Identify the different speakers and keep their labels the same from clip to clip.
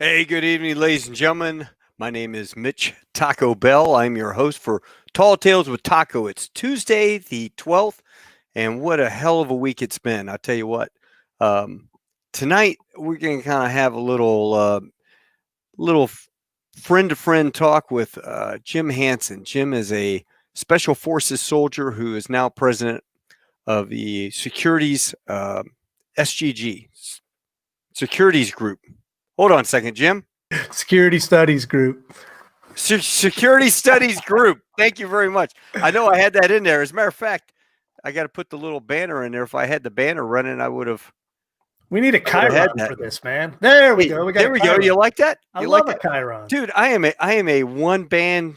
Speaker 1: Hey, good evening, ladies and gentlemen. My name is Mitch Taco Bell. I'm your host for Tall Tales with Taco. It's Tuesday, the 12th, and what a hell of a week it's been. I'll tell you what. Um, Tonight, we're going to kind of have a little friend to friend talk with Jim Hanson. Jim is a special forces soldier who is now president of the Securities SGG Securities Group. Hold on a second, Jim.
Speaker 2: Security Studies Group.
Speaker 1: Security Studies Group. Thank you very much. I know I had that in there. As a matter of fact, I got to put the little banner in there. If I had the banner running, I would have.
Speaker 2: We need a Chiron for this, man. There we go.
Speaker 1: There we go. You like that?
Speaker 2: I love a Chiron,
Speaker 1: dude. I am a one band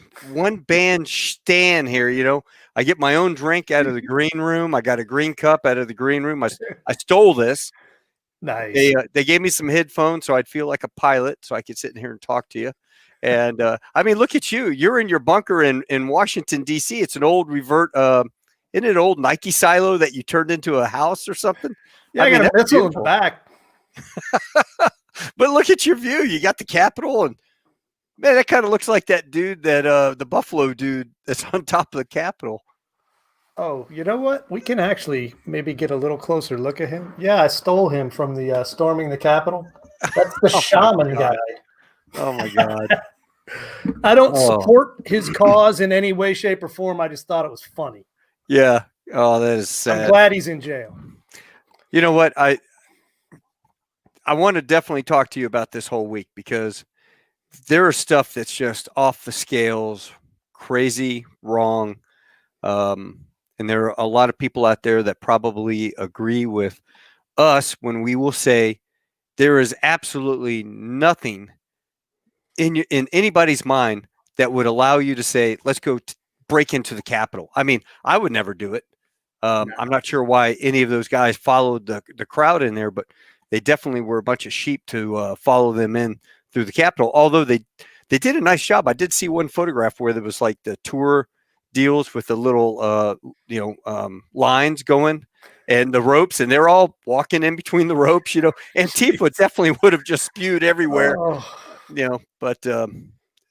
Speaker 1: stan here. You know, I get my own drink out of the green room. I got a green cup out of the green room. I stole this.
Speaker 2: Nice.
Speaker 1: They gave me some headphones so I'd feel like a pilot, so I could sit in here and talk to you. And I mean, look at you. You're in your bunker in Washington, D.C. It's an old isn't it an old Nike silo that you turned into a house or something?
Speaker 2: Yeah, I got a missile in the back.
Speaker 1: But look at your view. You got the Capitol, and man, that kind of looks like that dude the Buffalo dude that's on top of the Capitol.
Speaker 2: Oh, you know what? We can actually maybe get a little closer look at him. Yeah, I stole him from the storming the Capitol. That's the shaman guy.
Speaker 1: Oh my God.
Speaker 2: I don't support his cause in any way, shape, or form. I just thought it was funny.
Speaker 1: Yeah. Oh, that is sad.
Speaker 2: I'm glad he's in jail.
Speaker 1: You know what? I want to definitely talk to you about this whole week because there is stuff that's just off the scales, crazy, wrong. And there are a lot of people out there that probably agree with us when we will say there is absolutely nothing in anybody's mind that would allow you to say, let's go break into the Capitol. I mean, I would never do it. I'm not sure why any of those guys followed the crowd in there, but they definitely were a bunch of sheep to follow them in through the Capitol. Although they did a nice job. I did see one photograph where there was like the tour deals with the little lines going and the ropes, and they're all walking in between the ropes, you know. Antifa definitely would have just spewed everywhere. You know, but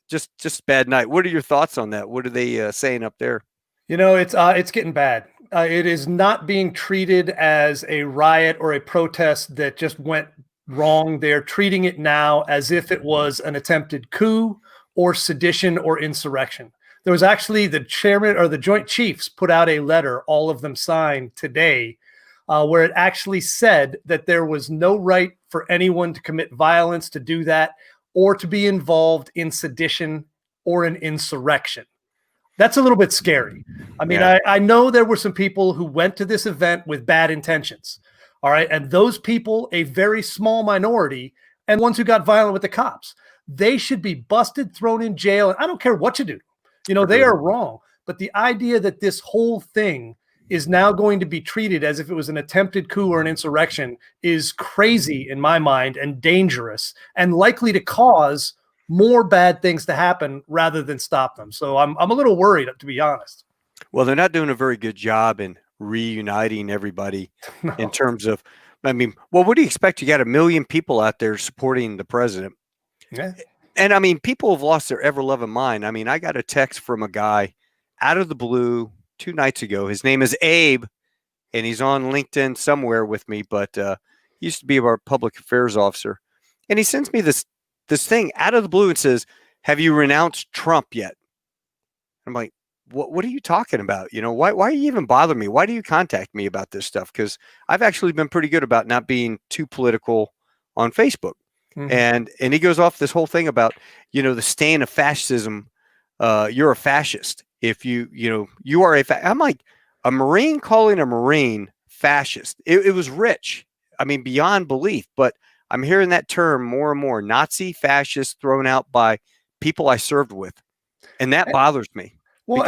Speaker 1: just bad night. What are your thoughts on that? What are they saying up there?
Speaker 2: You know, it's getting bad. It is not being treated as a riot or a protest that just went wrong. They're treating it now as if it was an attempted coup or sedition or insurrection. There was actually the chairman or the Joint Chiefs put out a letter, all of them signed today, where it actually said that there was no right for anyone to commit violence, to do that, or to be involved in sedition or an insurrection. That's a little bit scary. I mean, yeah. I know there were some people who went to this event with bad intentions. All right. And those people, a very small minority, and ones who got violent with the cops, they should be busted, thrown in jail. And I don't care what you do. You know, they are wrong. But the idea that this whole thing is now going to be treated as if it was an attempted coup or an insurrection is crazy in my mind and dangerous and likely to cause more bad things to happen rather than stop them. So I'm a little worried, to be honest.
Speaker 1: Well, they're not doing a very good job in reuniting everybody in terms of, I mean, well, what do you expect? You got 1 million people out there supporting the president.
Speaker 2: Yeah.
Speaker 1: And I mean, people have lost their ever-loving mind. I mean, I got a text from a guy out of the blue 2 nights ago. His name is Abe, and he's on LinkedIn somewhere with me, but he used to be our public affairs officer. And he sends me this thing out of the blue and says, "Have you renounced Trump yet?" I'm like, what are you talking about? You know, why are you even bothering me? Why do you contact me about this stuff? Because I've actually been pretty good about not being too political on Facebook. Mm-hmm. And he goes off this whole thing about, you know, the stain of fascism. You're a fascist. If you are I'm like, a Marine calling a Marine fascist. It was rich. I mean, beyond belief, but I'm hearing that term more and more, Nazi, fascist, thrown out by people I served with. And that bothers me.
Speaker 2: Well,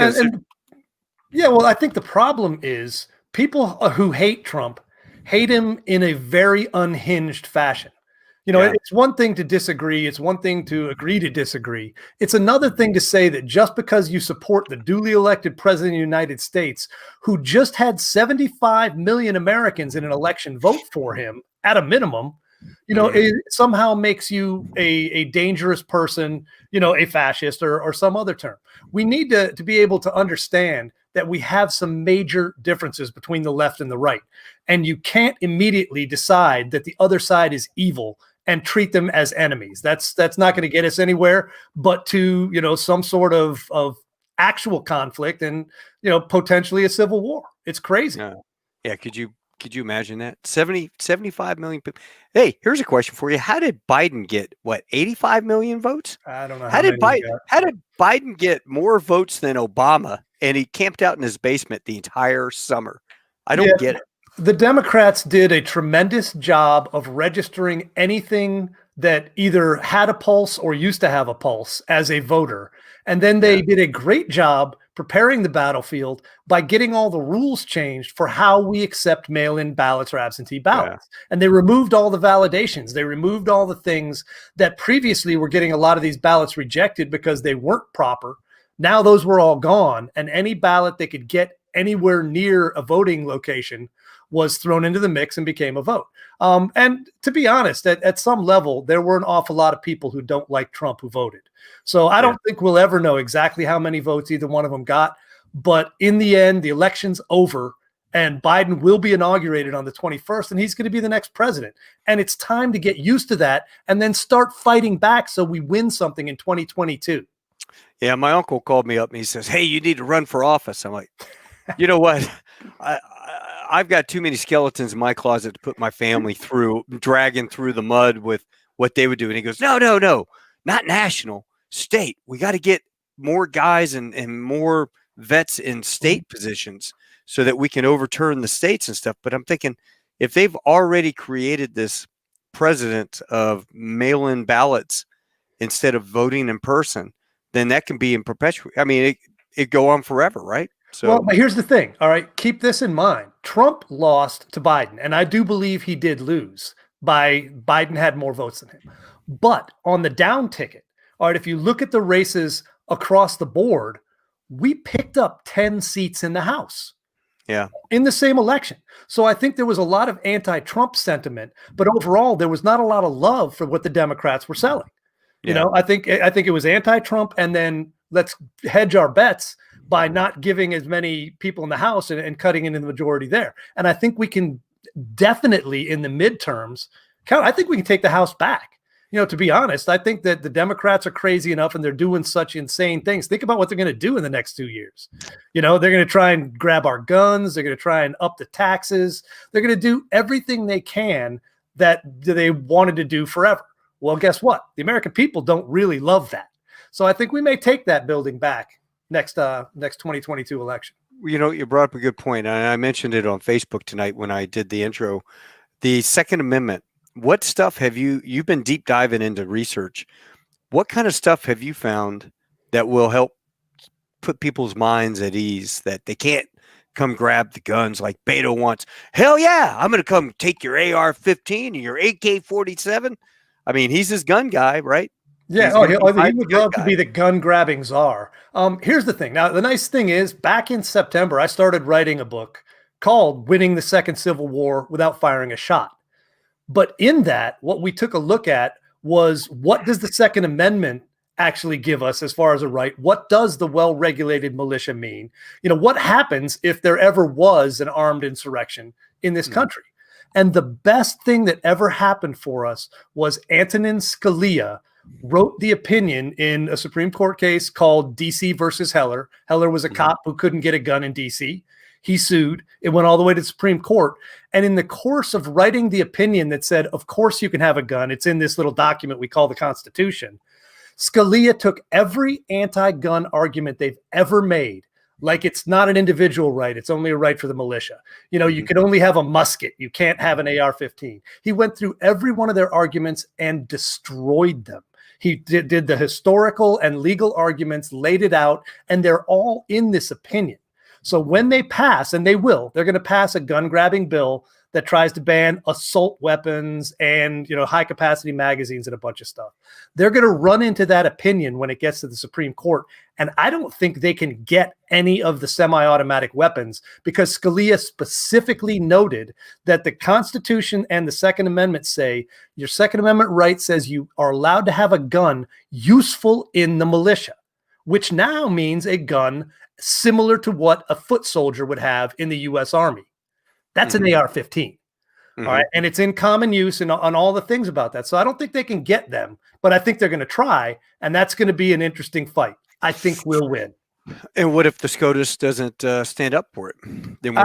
Speaker 2: well, I think the problem is people who hate Trump hate him in a very unhinged fashion. You know, It's one thing to disagree. It's one thing to agree to disagree. It's another thing to say that just because you support the duly elected president of the United States, who just had 75 million Americans in an election vote for him at a minimum, It somehow makes you a dangerous person, a fascist or some other term. We need to be able to understand that we have some major differences between the left and the right. And you can't immediately decide that the other side is evil and treat them as enemies. That's not going to get us anywhere, but to, some sort of actual conflict and, potentially a civil war. It's crazy.
Speaker 1: Yeah. Could you imagine that? 75 million people. Hey, here's a question for you. How did Biden get 85 million votes?
Speaker 2: I don't know
Speaker 1: how did Biden get more votes than Obama, and he camped out in his basement the entire summer? I don't get it.
Speaker 2: The Democrats did a tremendous job of registering anything that either had a pulse or used to have a pulse as a voter. And then they did a great job preparing the battlefield by getting all the rules changed for how we accept mail-in ballots or absentee ballots. And they removed all the validations. They removed all the things that previously were getting a lot of these ballots rejected because they weren't proper. Now those were all gone, and any ballot they could get anywhere near a voting location was thrown into the mix and became a vote. And to be honest, at some level, there were an awful lot of people who don't like Trump who voted. So I don't think we'll ever know exactly how many votes either one of them got. But in the end, the election's over and Biden will be inaugurated on the 21st, and he's going to be the next president. And it's time to get used to that and then start fighting back so we win something in 2022.
Speaker 1: Yeah, my uncle called me up and he says, "Hey, you need to run for office." I'm like, you know what? I've got too many skeletons in my closet to put my family through, dragging through the mud with what they would do. And he goes, no, not national, state. We got to get more guys and more vets in state positions so that we can overturn the states and stuff. But I'm thinking, if they've already created this precedent of mail-in ballots instead of voting in person, then that can be in perpetual. I mean, it go on forever, right? So,
Speaker 2: well, but here's the thing. All right. Keep this in mind. Trump lost to Biden, and I do believe he did lose by Biden had more votes than him. But on the down ticket, all right, if you look at the races across the board, we picked up 10 seats in the House.
Speaker 1: Yeah.
Speaker 2: In the same election. So I think there was a lot of anti-Trump sentiment, but overall there was not a lot of love for what the Democrats were selling. I think it was anti-Trump, and then let's hedge our bets by not giving as many people in the House and cutting into the majority there. And I think we can definitely in the midterms I think we can take the House back. To be honest, I think that the Democrats are crazy enough and they're doing such insane things. Think about what they're going to do in the next 2 years. They're going to try and grab our guns. They're going to try and up the taxes. They're going to do everything they can that they wanted to do forever. Well, guess what? The American people don't really love that. So I think we may take that building back next 2022 election.
Speaker 1: You brought up a good point. And I mentioned it on Facebook tonight when I did the intro. The Second Amendment. What stuff have you've been deep diving into research? What kind of stuff have you found that will help put people's minds at ease that they can't come grab the guns like Beto wants? Hell yeah, I'm going to come take your AR-15 and your AK-47. I mean, he's his gun guy, right?
Speaker 2: Yeah, he would love to be the gun-grabbing czar. Here's the thing. Now, the nice thing is, back in September, I started writing a book called Winning the Second Civil War Without Firing a Shot. But in that, what we took a look at was, what does the Second Amendment actually give us as far as a right? What does the well-regulated militia mean? What happens if there ever was an armed insurrection in this country? And the best thing that ever happened for us was Antonin Scalia wrote the opinion in a Supreme Court case called DC versus Heller. Heller was a cop who couldn't get a gun in DC. He sued. It went all the way to the Supreme Court. And in the course of writing the opinion that said, of course you can have a gun, it's in this little document we call the Constitution, Scalia took every anti-gun argument they've ever made, like it's not an individual right, it's only a right for the militia. You can only have a musket, you can't have an AR-15. He went through every one of their arguments and destroyed them. He did the historical and legal arguments, laid it out, and they're all in this opinion. So when they pass, and they will, they're going to pass a gun-grabbing bill that tries to ban assault weapons and, high capacity magazines and a bunch of stuff. They're going to run into that opinion when it gets to the Supreme Court. And I don't think they can get any of the semi-automatic weapons, because Scalia specifically noted that the Constitution and the Second Amendment say your Second Amendment right says you are allowed to have a gun useful in the militia, which now means a gun similar to what a foot soldier would have in the U.S. Army. That's an AR-15. All right. And it's in common use and on all the things about that. So I don't think they can get them, but I think they're going to try. And that's going to be an interesting fight. I think we'll win.
Speaker 1: And what if the SCOTUS doesn't stand up for it? Then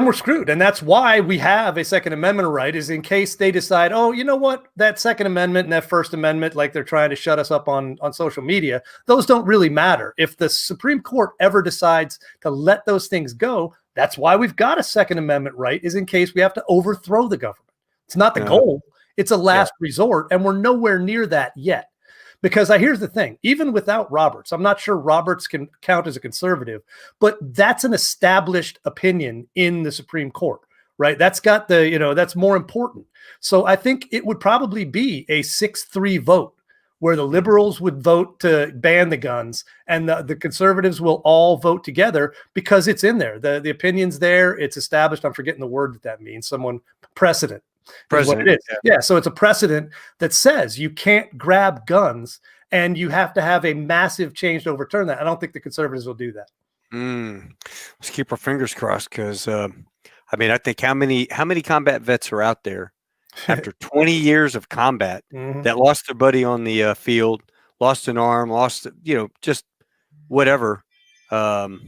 Speaker 1: we're screwed. And that's why we have a Second Amendment right, is in case they decide, oh, you know what, that Second Amendment and that First Amendment, like they're trying to shut us up on social media, those don't really matter. If the Supreme Court ever decides to let those things go, that's why we've got a Second Amendment right, is in case we have to overthrow the government. It's not the goal. It's a last resort. And we're nowhere near that yet. Because here's the thing, even without Roberts, I'm not sure Roberts can count as a conservative, but that's an established opinion in the Supreme Court, right? That's got that's more important. So I think it would probably be a 6-3 vote where the liberals would vote to ban the guns and the conservatives will all vote together, because it's in there. The opinion's there. It's established. I'm forgetting the word that means. Precedent. What it is. Yeah. So it's a precedent that says you can't grab guns and you have to have a massive change to overturn that. I don't think the conservatives will do that. Let's keep our fingers crossed, because I think how many combat vets are out there after 20 years of combat that lost their buddy on the field, lost an arm, lost, just whatever.
Speaker 2: And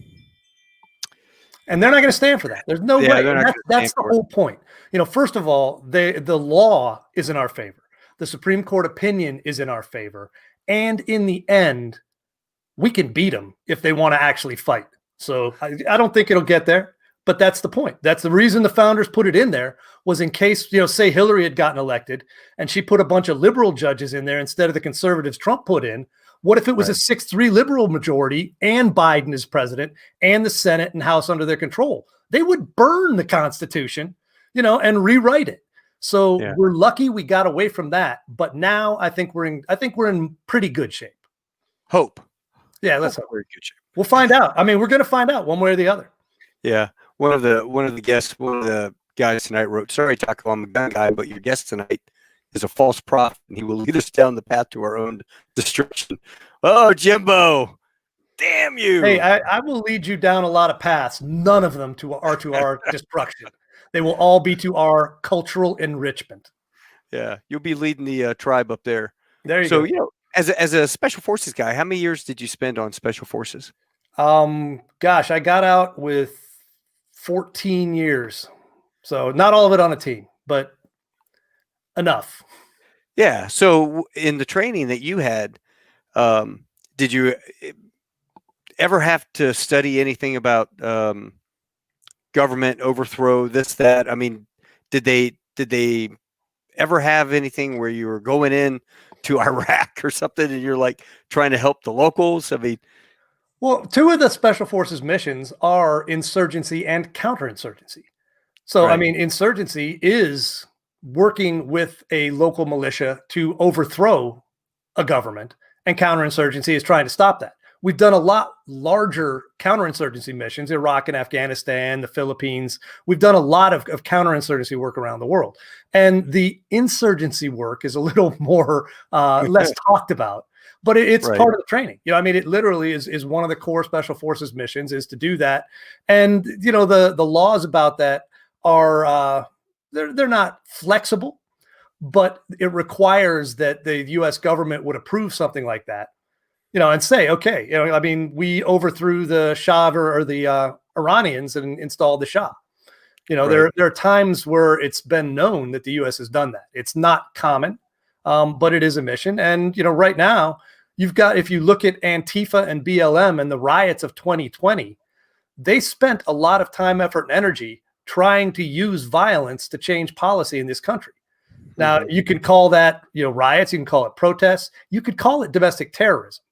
Speaker 2: they're not going to stand for that. There's no way. That's the whole point. First of all, the law is in our favor. The Supreme Court opinion is in our favor. And in the end, we can beat them if they want to actually fight. So I don't think it'll get there, but that's the point. That's the reason the founders put it in there, was in case, say Hillary had gotten elected and she put a bunch of liberal judges in there instead of the conservatives Trump put in. What if it was a 6-3 liberal majority and Biden is president and the Senate and House under their control? They would burn the Constitution, and rewrite it. So we're lucky we got away from that. But now I think we're in pretty good shape.
Speaker 1: Hope.
Speaker 2: Yeah, let's hope
Speaker 1: we're in good shape.
Speaker 2: We'll find out. We're going to find out one way or the other.
Speaker 1: Yeah. One of the guys tonight wrote, "Sorry, Taco, I'm a gun guy, but your guest tonight is a false prophet, and he will lead us down the path to our own destruction." Oh, Jimbo, damn you!
Speaker 2: Hey, I will lead you down a lot of paths. None of them to our destruction. They will all be to our cultural enrichment.
Speaker 1: Yeah, you'll be leading the tribe up there.
Speaker 2: There you go.
Speaker 1: So, as a special forces guy, how many years did you spend on special forces?
Speaker 2: Gosh, I got out with 14 years. So not all of it on a team, but enough.
Speaker 1: Yeah. So in the training that you had, did you ever have to study anything about government overthrow, this, that? Did they ever have anything where you were going in to Iraq or something and you're like trying to help the locals?
Speaker 2: Well, two of the special forces missions are insurgency and counterinsurgency. So,
Speaker 1: right.
Speaker 2: Insurgency is working with a local militia to overthrow a government, and counterinsurgency is trying to stop that. We've done a lot larger counterinsurgency missions, Iraq and Afghanistan, the Philippines. We've done a lot of counterinsurgency work around the world. And the insurgency work is a little more less talked about, but it's part of the training. It literally is one of the core special forces missions is to do that. And, the laws about that are they're not flexible, but it requires that the U.S. government would approve something like that, and say, okay, we overthrew the Shah or the Iranians and installed the Shah. There are times where it's been known that the U.S. has done that. It's not common, but it is a mission. And, right now you've got, if you look at Antifa and BLM and the riots of 2020, they spent a lot of time, effort, and energy trying to use violence to change policy in this country. Now, you could call that, riots, you can call it protests, you could call it domestic terrorism.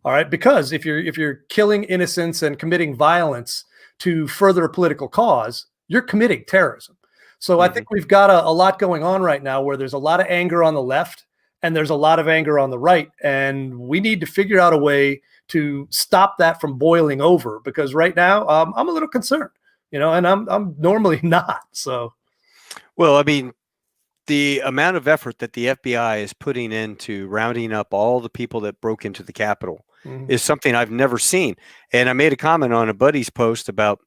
Speaker 2: All right, because if you're killing innocents and committing violence to further a political cause, you're committing terrorism. So I think we've got a lot going on right now where there's a lot of anger on the left and there's a lot of anger on the right. And we need to figure out a way to stop that from boiling over, because right now I'm a little concerned, and I'm normally not. So,
Speaker 1: well, I mean, the amount of effort that the FBI is putting into rounding up all the people that broke into the Capitol is something I've never seen. And I made a comment on a buddy's post about,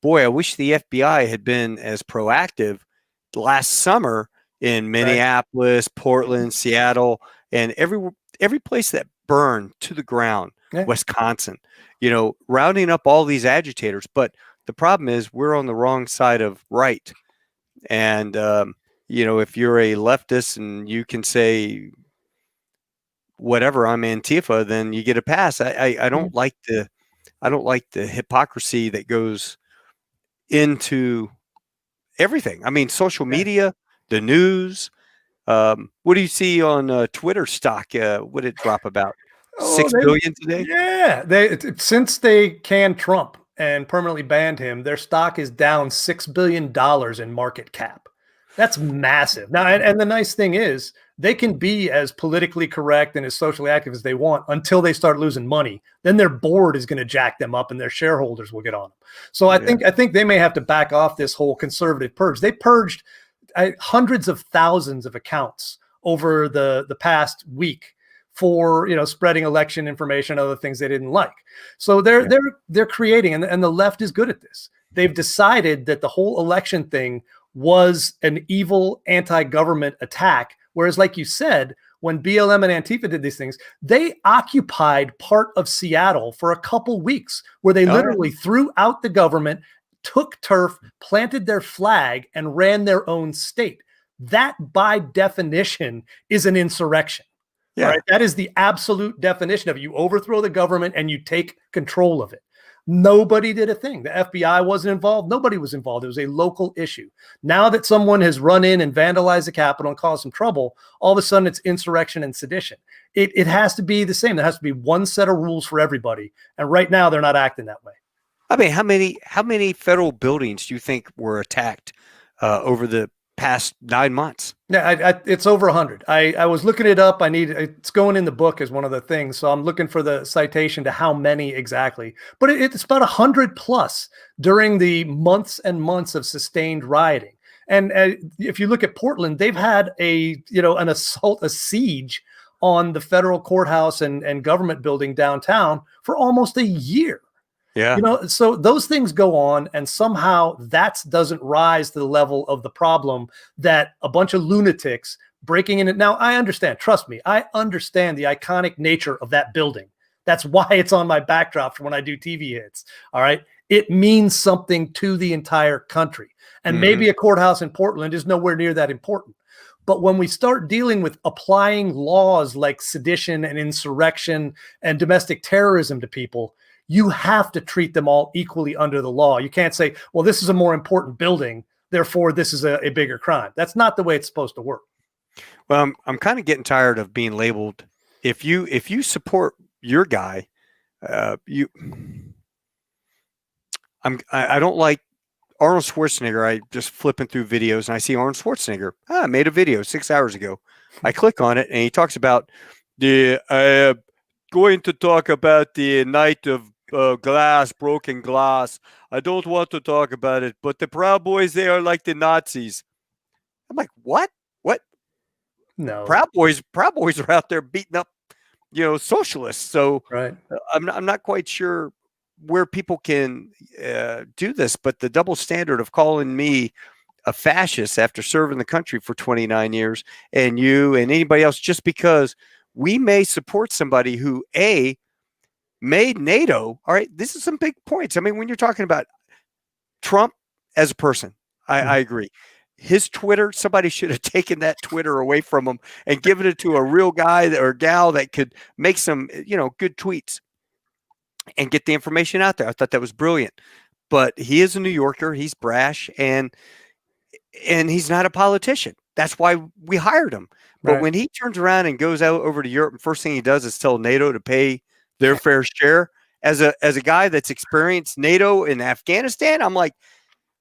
Speaker 1: boy, I wish the FBI had been as proactive last summer in Minneapolis, Portland, Seattle, and every place that burned to the ground, Wisconsin, rounding up all these agitators. But the problem is we're on the wrong side of right. And, if you're a leftist and you can say whatever, I'm Antifa, then you get a pass. I don't like the hypocrisy that goes into everything. I mean, social media, the news. What do you see on Twitter stock? What did it drop about? 6 billion today?
Speaker 2: Yeah, since they canned Trump and permanently banned him, their stock is down $6 billion in market cap. That's massive. Now, and the nice thing is they can be as politically correct and as socially active as they want until they start losing money. Then their board is going to jack them up and their shareholders will get on them. So I think they may have to back off this whole conservative purge. They purged hundreds of thousands of accounts over the past week for spreading election information, other things they didn't like. So they're creating, and the left is good at this. They've decided that the whole election thing was an evil anti-government attack. Whereas, like you said, when BLM and Antifa did these things, they occupied part of Seattle for a couple weeks where they literally threw out the government, took turf, planted their flag, and ran their own state. That, by definition, is an insurrection. Yeah. Right? That is the absolute definition of it. You overthrow the government and you take control of it. Nobody did a thing. The FBI wasn't involved. Nobody was involved. It was a local issue. Now that someone has run in and vandalized the Capitol and caused some trouble, all of a sudden it's insurrection and sedition. It has to be the same. There has to be one set of rules for everybody. And right now they're not acting that way.
Speaker 1: I mean, how many federal buildings do you think were attacked over the past 9 months?
Speaker 2: Yeah, it's over 100. I was looking it up. It's going in the book as one of the things. So I'm looking for the citation to how many exactly. But it's about 100 plus during the months and months of sustained rioting. And if you look at Portland, they've had an assault, a siege on the federal courthouse and government building downtown for almost a year. Yeah. So those things go on, and somehow that doesn't rise to the level of the problem that a bunch of lunatics breaking in it. Now, I understand, trust me, I understand the iconic nature of that building. That's why it's on my backdrop for when I do TV hits. All right. It means something to the entire country. And maybe a courthouse in Portland is nowhere near that important. But when we start dealing with applying laws like sedition and insurrection and domestic terrorism to people, you have to treat them all equally under the law. You can't say, well, this is a more important building, therefore this is a bigger crime. That's not the way it's supposed to work.
Speaker 1: Well, I'm kind of getting tired of being labeled. If you support your guy, I don't like Arnold Schwarzenegger. I just flipping through videos and I see Arnold Schwarzenegger. I made a video 6 hours ago. I click on it and he talks about going to talk about the night of broken glass. I don't want to talk about it, but the Proud Boys, they are like the Nazis. I'm like, what?
Speaker 2: No.
Speaker 1: Proud Boys are out there beating up, socialists. So
Speaker 2: right.
Speaker 1: I'm not quite sure where people can do this, but the double standard of calling me a fascist after serving the country for 29 years and you and anybody else just because we may support somebody who made NATO. All right. This is some big points. I mean, when you're talking about Trump as a person, I agree. His Twitter, somebody should have taken that Twitter away from him and given it to a real guy or gal that could make some, good tweets and get the information out there. I thought that was brilliant. But he is a New Yorker. He's brash and he's not a politician. That's why we hired him. But when he turns around and goes out over to Europe, the first thing he does is tell NATO to pay their fair share. As a guy that's experienced NATO in Afghanistan, I'm like,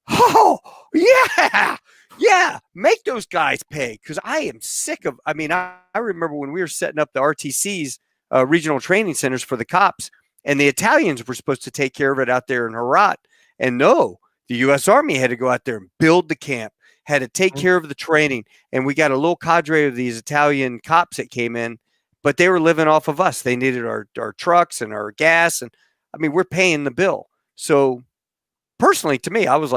Speaker 1: Oh, yeah. Yeah. Make those guys pay. Because I am sick of, I mean, I remember when we were setting up the RTCs, regional training centers for the cops, and the Italians were supposed to take care of it out there in Herat. And no, the U.S. Army had to go out there and build the camp, had to take care of the training. And we got a little cadre of these Italian cops that came in, but they were living off of us. They needed our trucks and our gas. And I mean, we're paying the bill. So personally, to me, I was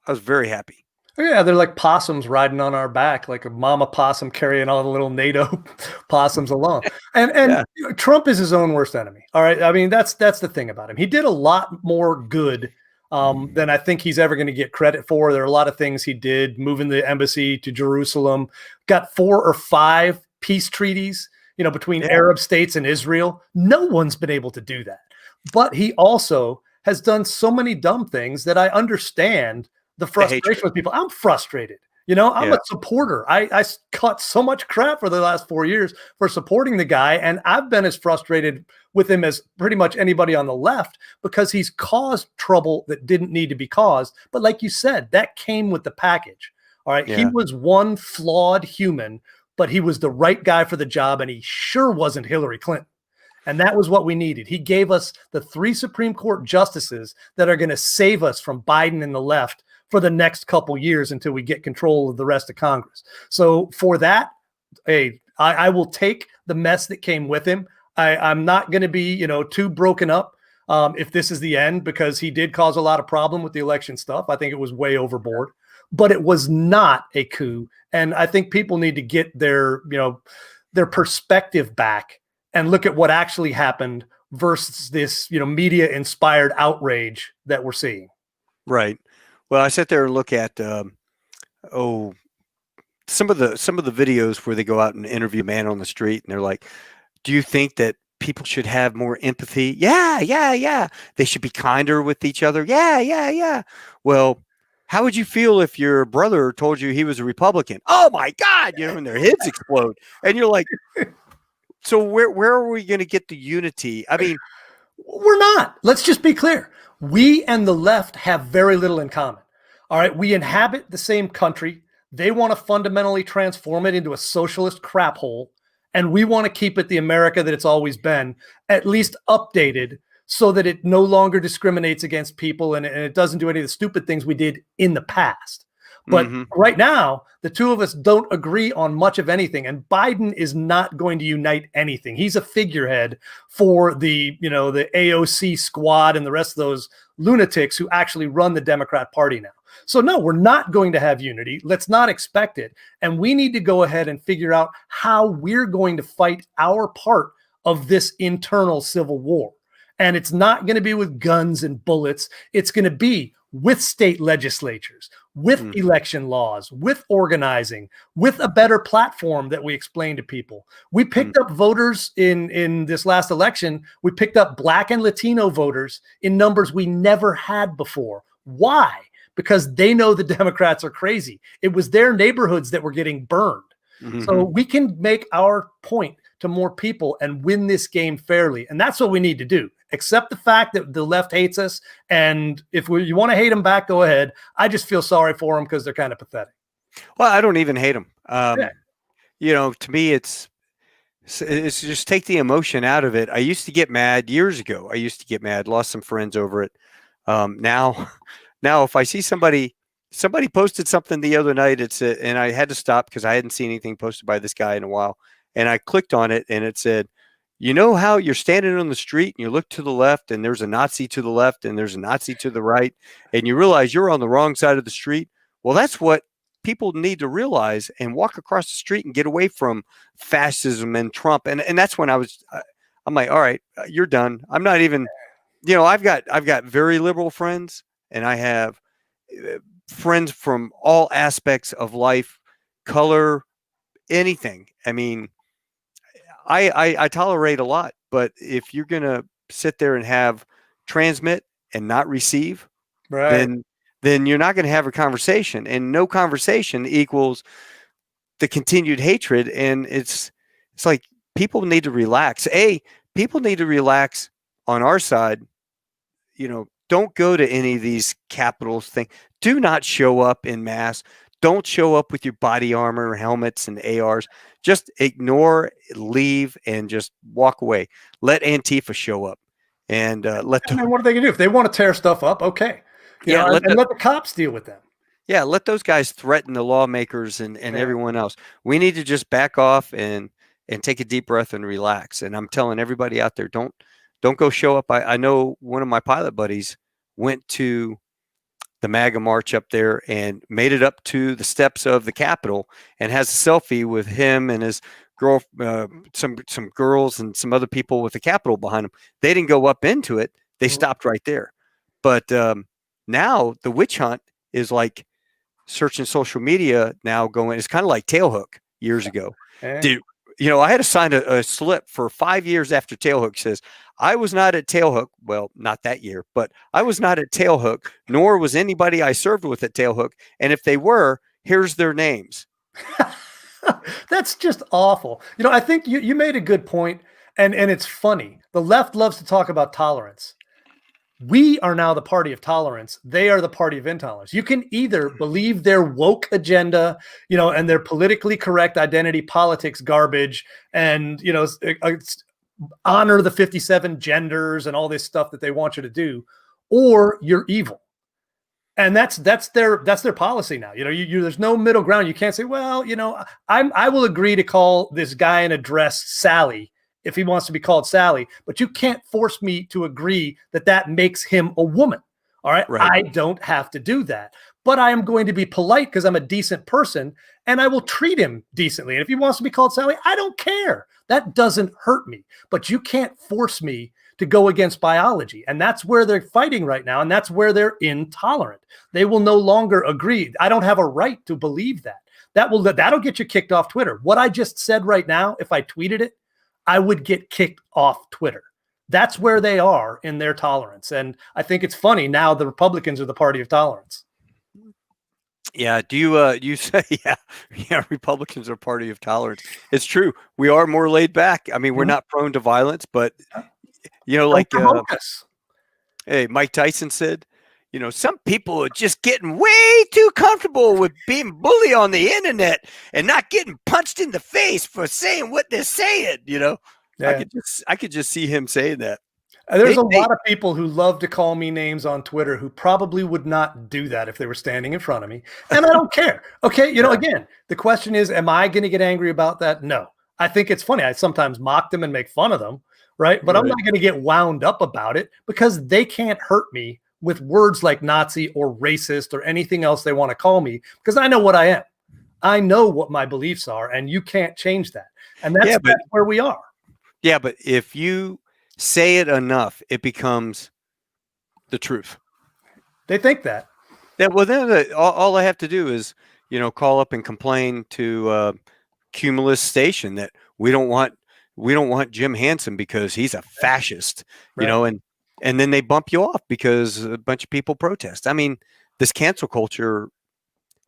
Speaker 1: very happy.
Speaker 2: Yeah, they're like possums riding on our back, like a mama possum carrying all the little NATO possums along. And
Speaker 1: Yeah.
Speaker 2: you know, Trump is his own worst enemy. All right, I mean that's the thing about him. He did a lot more good than I think he's ever going to get credit for. There are a lot of things he did, moving the embassy to Jerusalem, got 4 or 5 peace treaties, you know, between Arab states and Israel. No one's been able to do that. But he also has done so many dumb things that I understand the frustration with people. I'm frustrated. You know, I'm a supporter. I cut so much crap for the last 4 years for supporting the guy. And I've been as frustrated with him as pretty much anybody on the left because he's caused trouble that didn't need to be caused. But like you said, that came with the package. All right. He was one flawed human, but he was the right guy for the job. And he sure wasn't Hillary Clinton. And that was what we needed. He gave us the 3 Supreme Court justices that are going to save us from Biden and the left for the next couple years until we get control of the rest of Congress. So for that, hey, I will take the mess that came with him. I'm not going to be, you know, too broken up if this is the end, because he did cause a lot of problem with the election stuff. I think it was way overboard, but it was not a coup. And I think people need to get their, you know, their perspective back and look at what actually happened versus this, you know, media inspired outrage that we're seeing.
Speaker 1: Right. Well, I sit there and look at some of the videos where they go out and interview a man on the street, and they're like, "Do you think that people should have more empathy?" Yeah, yeah, yeah. They should be kinder with each other. Yeah, yeah, yeah. Well, how would you feel if your brother told you he was a Republican? Oh my God, you know, and their heads explode, and you're like, so where are we going to get the unity? I mean,
Speaker 2: we're not. Let's just be clear. We and the left have very little in common. All right. We inhabit the same country. They want to fundamentally transform it into a socialist crap hole. And we want to keep it the America that it's always been, at least updated so that it no longer discriminates against people and it doesn't do any of the stupid things we did in the past. But right now, the two of us don't agree on much of anything. And Biden is not going to unite anything. He's a figurehead for the, you know, the AOC squad and the rest of those lunatics who actually run the Democrat Party now. So no, we're not going to have unity. Let's not expect it. And we need to go ahead and figure out how we're going to fight our part of this internal civil war. And it's not going to be with guns and bullets. It's going to be with state legislatures, with election laws, with organizing, with a better platform that we explain to people. We picked up voters in this last election. We picked up Black and Latino voters in numbers we never had before. Why? Because they know the Democrats are crazy. It was their neighborhoods that were getting burned. So we can make our point to more people and win this game fairly. And that's what we need to do. Accept the fact that the left hates us. And if you want to hate them back, go ahead. I just feel sorry for them because they're kind of pathetic.
Speaker 1: Well, I don't even hate them. You know, to me, it's just take the emotion out of it. I used to get mad years ago. I used to get mad, lost some friends over it. Now if I see somebody posted something the other night, and I had to stop because I hadn't seen anything posted by this guy in a while. And I clicked on it and it said, you know how you're standing on the street and you look to the left and there's a Nazi to the left and there's a Nazi to the right and you realize you're on the wrong side of the street? Well, that's what people need to realize and walk across the street and get away from fascism and Trump. And that's when I'm like, all right, you're done. I'm not even, you know, I've got very liberal friends and I have friends from all aspects of life, color, anything. I mean, I tolerate a lot, but if you're going to sit there and have transmit and not receive, then you're not going to have a conversation, and no conversation equals the continued hatred. And it's like people need to relax. People need to relax on our side, you know, don't go to any of these capitals things. Do not show up in mass. Don't show up with your body armor, helmets, and ARs. Just ignore, leave, and just walk away. Let Antifa show up, and let
Speaker 2: And then what are they gonna do if they want to tear stuff up? Okay, let the cops deal with them.
Speaker 1: Yeah, let those guys threaten the lawmakers and everyone else. We need to just back off and take a deep breath and relax. And I'm telling everybody out there, don't go show up. I know one of my pilot buddies went to the MAGA march up there and made it up to the steps of the Capitol and has a selfie with him and his girl, some girls and some other people with the Capitol behind them. They didn't go up into it. They stopped right there. But now the witch hunt is like searching social media now going, it's kind of like Tailhook years ago. Dude, I had to sign a slip for 5 years after Tailhook says, I was not at Tailhook. Well, not that year, but I was not at Tailhook, nor was anybody I served with at Tailhook. And if they were, here's their names.
Speaker 2: That's just awful. I think you made a good point, and it's funny. The left loves to talk about tolerance. We are now the party of tolerance. They are the party of intolerance. You can either believe their woke agenda, and their politically correct identity politics garbage, and honor the 57 genders and all this stuff that they want you to do, or you're evil. And that's their policy now. There's no middle ground. You can't say, well, I will agree to call this guy in a dress Sally if he wants to be called Sally, but you can't force me to agree that makes him a woman. All right. I don't have to do that, but I am going to be polite because I'm a decent person and I will treat him decently. And if he wants to be called Sally, I don't care. That doesn't hurt me, but you can't force me to go against biology. And that's where they're fighting right now. And that's where they're intolerant. They will no longer agree. I don't have a right to believe that. That'll get you kicked off Twitter. What I just said right now, if I tweeted it, I would get kicked off Twitter. That's where they are in their tolerance. And I think it's funny now the Republicans are the party of tolerance.
Speaker 1: Yeah. Do you say, yeah, Republicans are party of tolerance. It's true. We are more laid back. I mean, we're not prone to violence, but like hey, Mike Tyson said, some people are just getting way too comfortable with being bullied on the internet and not getting punched in the face for saying what they're saying. Yeah. I could just see him saying that.
Speaker 2: There's a lot of people who love to call me names on Twitter who probably would not do that if they were standing in front of me. And I don't care. Okay. Again, the question is, am I going to get angry about that? No. I think it's funny. I sometimes mock them and make fun of them. Right. But I'm not going to get wound up about it because they can't hurt me with words like Nazi or racist or anything else they want to call me, because I know what I am. I know what my beliefs are, and you can't change that. And that's where we are.
Speaker 1: Yeah, but if you say it enough, it becomes the truth.
Speaker 2: They think that.
Speaker 1: Yeah, well, then all I have to do is, call up and complain to Cumulus Station that we don't want Jim Hanson because he's a fascist, and then they bump you off because a bunch of people protest. I mean, this cancel culture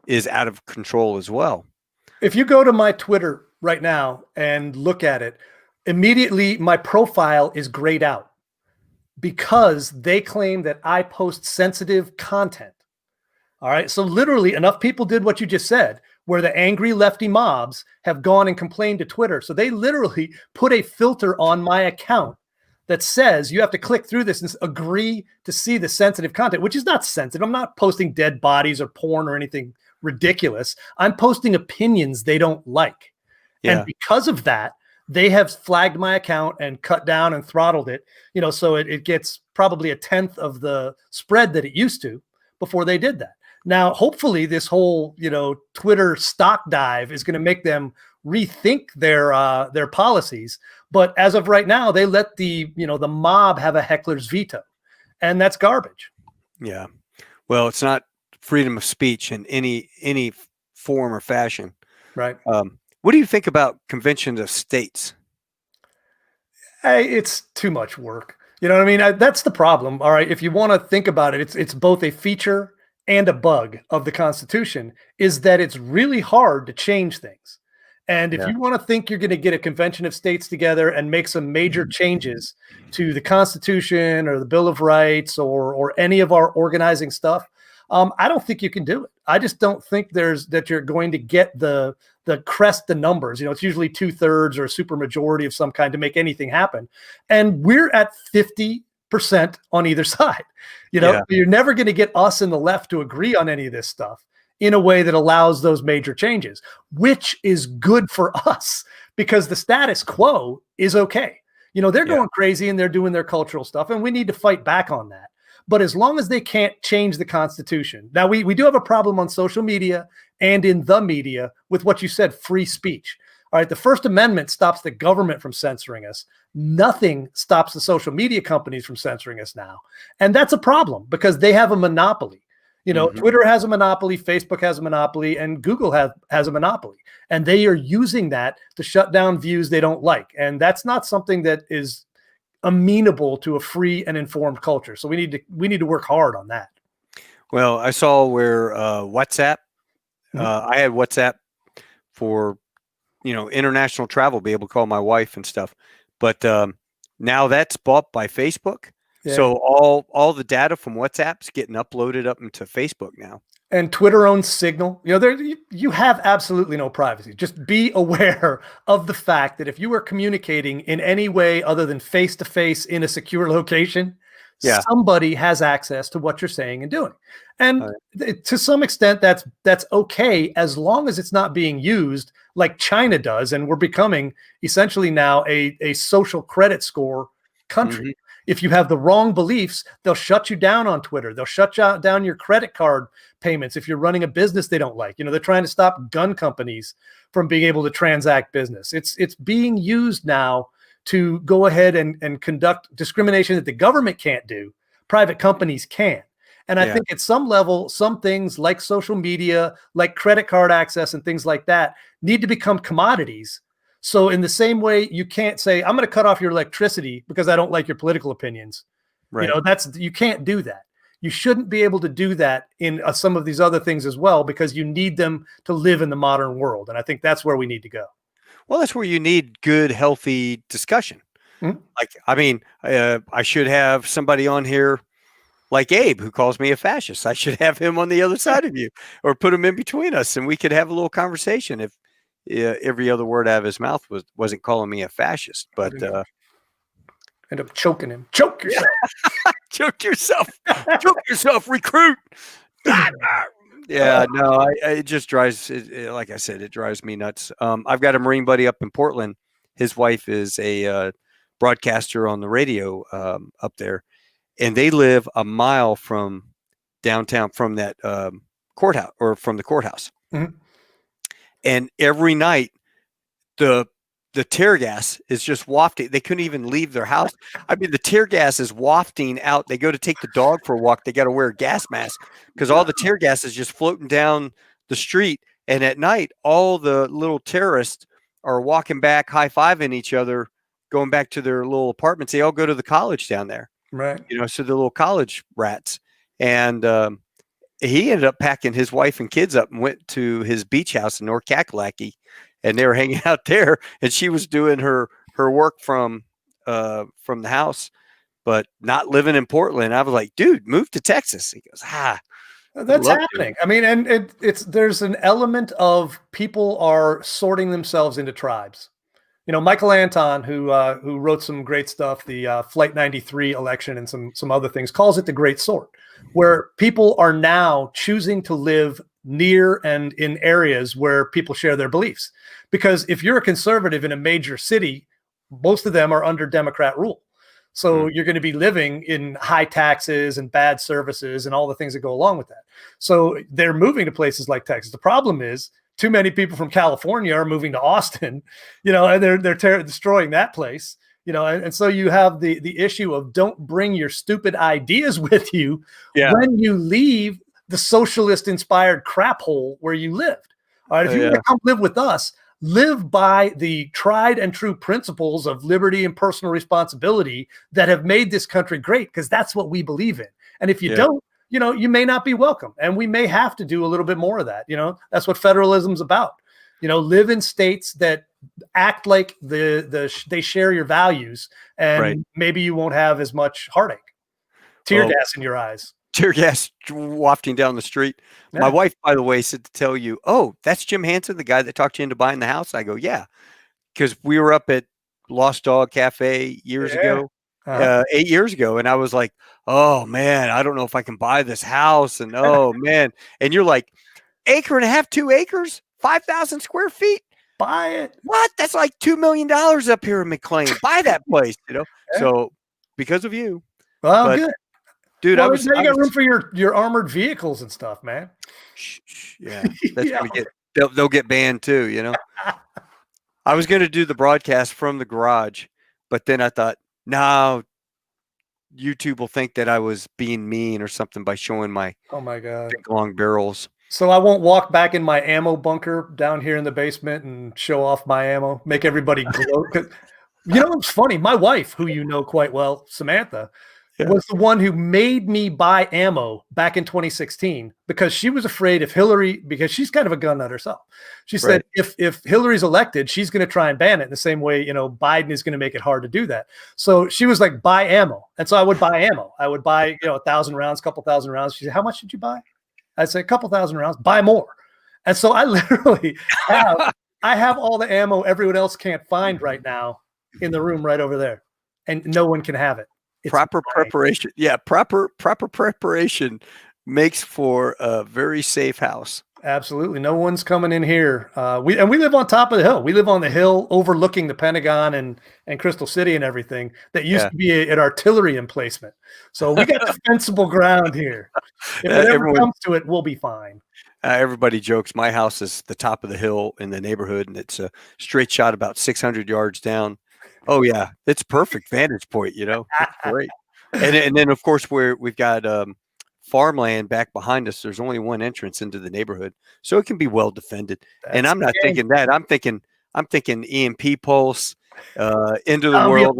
Speaker 1: is out of control as well.
Speaker 2: If you go to my Twitter right now and look at it, immediately my profile is grayed out because they claim that I post sensitive content. All right. So literally enough people did what you just said, where the angry lefty mobs have gone and complained to Twitter. So they literally put a filter on my account that says you have to click through this and agree to see the sensitive content, which is not sensitive. I'm not posting dead bodies or porn or anything ridiculous. I'm posting opinions they don't like. Yeah. And because of that, they have flagged my account and cut down and throttled it, so it gets probably 1/10 of the spread that it used to before they did that. Now, hopefully this whole, Twitter stock dive is going to make them rethink their policies. But as of right now, they let the mob have a heckler's veto, and that's garbage.
Speaker 1: Yeah. Well, it's not freedom of speech in any form or fashion.
Speaker 2: Right.
Speaker 1: What do you think about conventions of states?
Speaker 2: Hey, it's too much work. You know what I mean? That's the problem. All right. If you want to think about it, it's both a feature and a bug of the Constitution, is that it's really hard to change things. And if
Speaker 1: Yeah.
Speaker 2: you want to think you're going to get a convention of states together and make some major changes to the Constitution or the Bill of Rights or any of our organizing stuff, I don't think you can do it. I just don't think that you're going to get the crest the numbers. It's usually 2/3 or a super majority of some kind to make anything happen. And we're at 50% on either side.
Speaker 1: Yeah.
Speaker 2: You're never going to get us and the left to agree on any of this stuff in a way that allows those major changes, which is good for us because the status quo is okay. They're going crazy and they're doing their cultural stuff, and we need to fight back on that. But as long as they can't change the Constitution, now we do have a problem on social media and in the media with what you said, free speech. All right, the First Amendment stops the government from censoring us. Nothing stops the social media companies from censoring us now. And that's a problem because they have a monopoly. Twitter has a monopoly, Facebook has a monopoly, and Google has a monopoly. And they are using that to shut down views they don't like. And that's not something that is amenable to a free and informed culture. So we need to work hard on that.
Speaker 1: Well, I saw where WhatsApp, I had WhatsApp for, international travel, be able to call my wife and stuff. But now that's bought by Facebook. Yeah. So all the data from WhatsApp's getting uploaded up into Facebook now.
Speaker 2: And Twitter owns Signal. You have absolutely no privacy. Just be aware of the fact that if you are communicating in any way other than face-to-face in a secure location, somebody has access to what you're saying and doing. And to some extent, that's okay as long as it's not being used like China does. And we're becoming essentially now a social credit score country. Mm-hmm. If you have the wrong beliefs, they'll shut you down on Twitter. They'll shut down your credit card payments if you're running a business they don't like. They're trying to stop gun companies from being able to transact business. It's being used now to go ahead and conduct discrimination that the government can't do. Private companies can. And I think at some level, some things like social media, like credit card access and things like that need to become commodities. So in the same way, you can't say, I'm going to cut off your electricity because I don't like your political opinions. Right. You can't do that. You shouldn't be able to do that in some of these other things as well, because you need them to live in the modern world. And I think that's where we need to go.
Speaker 1: Well, that's where you need good, healthy discussion. Mm-hmm. I should have somebody on here like Abe, who calls me a fascist. I should have him on the other side of you, or put him in between us, and we could have a little conversation if every other word out of his mouth wasn't calling me a fascist. But
Speaker 2: end up choking him. Choke yourself.
Speaker 1: Choke yourself. Choke yourself. Recruit. Yeah, no, it just drives. Like I said, it drives me nuts. I've got a Marine buddy up in Portland. His wife is a broadcaster on the radio up there, and they live a mile from downtown, from that courthouse, or from the courthouse. Mm-hmm. And every night, the tear gas is just wafting. They couldn't even leave their house. The tear gas is wafting out. They go to take the dog for a walk. They got to wear a gas mask because all the tear gas is just floating down the street. And at night, all the little terrorists are walking back, high-fiving each other, going back to their little apartments. They all go to the college down there.
Speaker 2: Right.
Speaker 1: So the little college rats. And he ended up packing his wife and kids up and went to his beach house in North Kakalaki, and they were hanging out there, and she was doing her work from the house, but not living in Portland. I was like, dude, move to Texas. He goes,
Speaker 2: that's happening. And there's an element of people are sorting themselves into tribes. Michael Anton, who wrote some great stuff, the Flight 93 election and some other things, calls it the Great Sort, where people are now choosing to live near and in areas where people share their beliefs. Because if you're a conservative in a major city, most of them are under Democrat rule. So you're going to be living in high taxes and bad services and all the things that go along with that. So they're moving to places like Texas. The problem is too many people from California are moving to Austin, and they're destroying that place. And so you have the issue of don't bring your stupid ideas with you when you leave the socialist-inspired crap hole where you lived. All right, if you want to come live with us, live by the tried and true principles of liberty and personal responsibility that have made this country great, because that's what we believe in. And if you don't, you may not be welcome, and we may have to do a little bit more of that. That's what federalism's about. live in states that act like they share your values, and maybe you won't have as much heartache. Tear gas in your eyes.
Speaker 1: Tear gas wafting down the street. Yeah. My wife, by the way, said to tell you, oh, that's Jim Hanson, the guy that talked you into buying the house. I go, yeah, because we were up at Lost Dog Cafe years ago, 8 years ago. And I was like, oh man, I don't know if I can buy this house. And oh man. And you're like, 1.5 acres, 2 acres, 5,000 square feet.
Speaker 2: Buy it.
Speaker 1: What? That's like $2 million up here in McLean. Buy that place, So because of you.
Speaker 2: Well, good.
Speaker 1: Dude,
Speaker 2: well, you got room for your armored vehicles and stuff, man.
Speaker 1: Yeah. That's gonna they'll get banned too, I was going to do the broadcast from the garage, but then I thought, no, YouTube will think that I was being mean or something by showing my big long barrels.
Speaker 2: So I won't walk back in my ammo bunker down here in the basement and show off my ammo, make everybody gloat. It's funny. My wife, who you know quite well, Samantha, was the one who made me buy ammo back in 2016 because she was afraid if Hillary, because she's kind of a gun nut herself. She said, if Hillary's elected, she's going to try and ban it in the same way, Biden is going to make it hard to do that. So she was like, buy ammo. And so I would buy ammo. I would buy, 1,000 rounds, couple thousand rounds. She said, how much did you buy? I'd say a couple thousand rounds, buy more. And so I literally have all the ammo everyone else can't find right now in the room right over there. And no one can have it. It's
Speaker 1: proper preparation. Yeah. Proper preparation makes for a very safe house.
Speaker 2: Absolutely. No one's coming in here. We live on top of the hill. We live on the hill overlooking the Pentagon and Crystal City and everything that used to be an artillery emplacement. So we got defensible ground here. If it ever comes to it, we'll be fine.
Speaker 1: Everybody jokes my house is the top of the hill in the neighborhood, and it's a straight shot about 600 yards down. Oh yeah, it's perfect vantage point. It's great. And then of course we've got farmland back behind us. There's only one entrance into the neighborhood, so it can be well defended. And I'm not thinking that. I'm thinking EMP pulse, end of the world,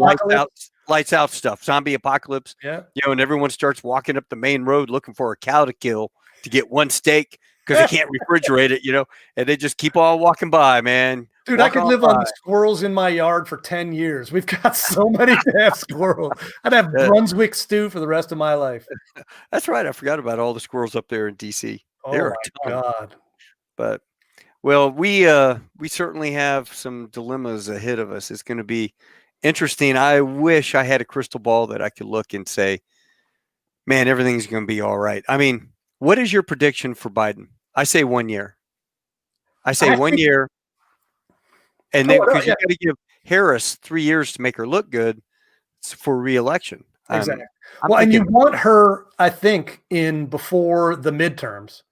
Speaker 1: lights out stuff, zombie apocalypse.
Speaker 2: Yeah,
Speaker 1: and everyone starts walking up the main road looking for a cow to kill to get one steak because they can't refrigerate it. And they just keep on walking by, man.
Speaker 2: Dude, I could live on the squirrels in my yard for 10 years. We've got so many damn squirrels. I'd have Brunswick stew for the rest of my life.
Speaker 1: That's right. I forgot about all the squirrels up there in DC.
Speaker 2: Oh my God.
Speaker 1: But well, we certainly have some dilemmas ahead of us. It's going to be interesting. I wish I had a crystal ball that I could look and say, man, everything's going to be all right. I mean, what is your prediction for Biden? I say 1 year. I say 1 year. And then because you got to give Harris 3 years to make her look good for re-election.
Speaker 2: Exactly. And you want her, I think, in before the midterms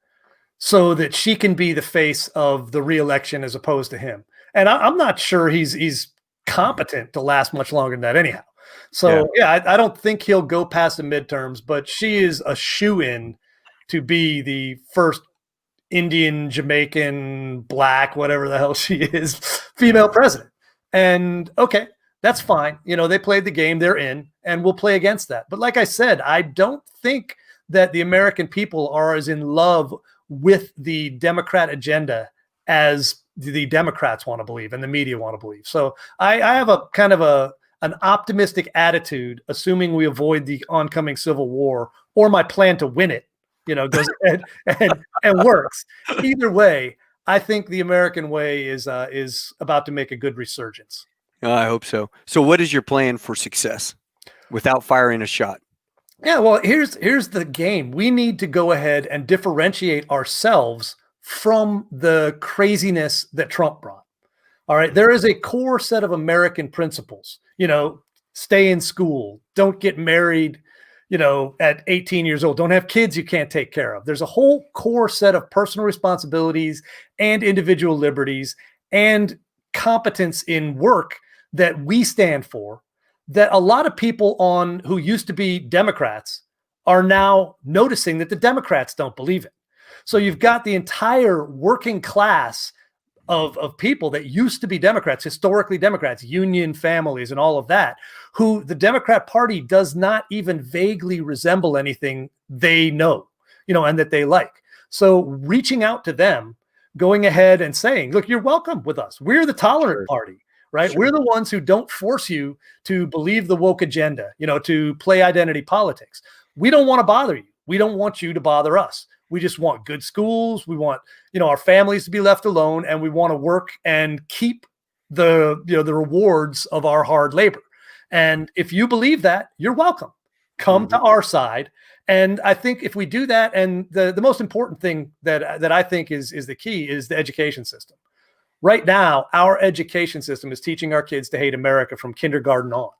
Speaker 2: so that she can be the face of the re-election as opposed to him. And I'm not sure he's competent to last much longer than that anyhow. So, I don't think he'll go past the midterms, but she is a shoo-in to be the first Indian, Jamaican, black, whatever the hell she is, female president. And okay, that's fine. They played the game, they're in, and we'll play against that. But like I said, I don't think that the American people are as in love with the Democrat agenda as the Democrats want to believe and the media want to believe. So I have a kind of an optimistic attitude, assuming we avoid the oncoming civil war or my plan to win it. Goes ahead and works. Either way, I think the American way is about to make a good resurgence.
Speaker 1: I hope so. So what is your plan for success without firing a shot?
Speaker 2: Yeah, well, here's the game. We need to go ahead and differentiate ourselves from the craziness that Trump brought. All right. There is a core set of American principles, stay in school, don't get married, at 18 years old, don't have kids you can't take care of. There's a whole core set of personal responsibilities and individual liberties and competence in work that we stand for that a lot of people who used to be Democrats are now noticing that the Democrats don't believe it. So you've got the entire working class of people that used to be Democrats, historically Democrats, union families and all of that, who the Democrat Party does not even vaguely resemble anything they know, and that they like. So reaching out to them, going ahead and saying, look, you're welcome with us. We're the tolerant
Speaker 1: Sure.
Speaker 2: party, right?
Speaker 1: Sure.
Speaker 2: We're the ones who don't force you to believe the woke agenda, to play identity politics. We don't want to bother you. We don't want you to bother us. We just want good schools. We want, our families to be left alone, and we want to work and keep the rewards of our hard labor. And if you believe that, you're welcome. Come to our side. And I think if we do that, and the most important thing that I think is the key is the education system. Right now, our education system is teaching our kids to hate America from kindergarten on.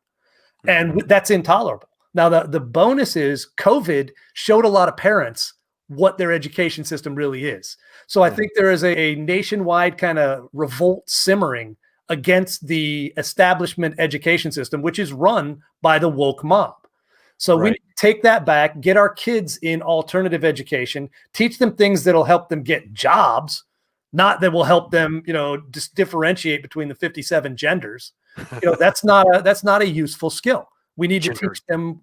Speaker 2: And that's intolerable. Now, the bonus is COVID showed a lot of parents what their education system really is. So I think there is a nationwide kind of revolt simmering against the establishment education system, which is run by the woke mob. So we need to take that back, get our kids in alternative education, teach them things that'll help them get jobs, not that will help them, just differentiate between the 57 genders. That's not a useful skill. We need to teach them,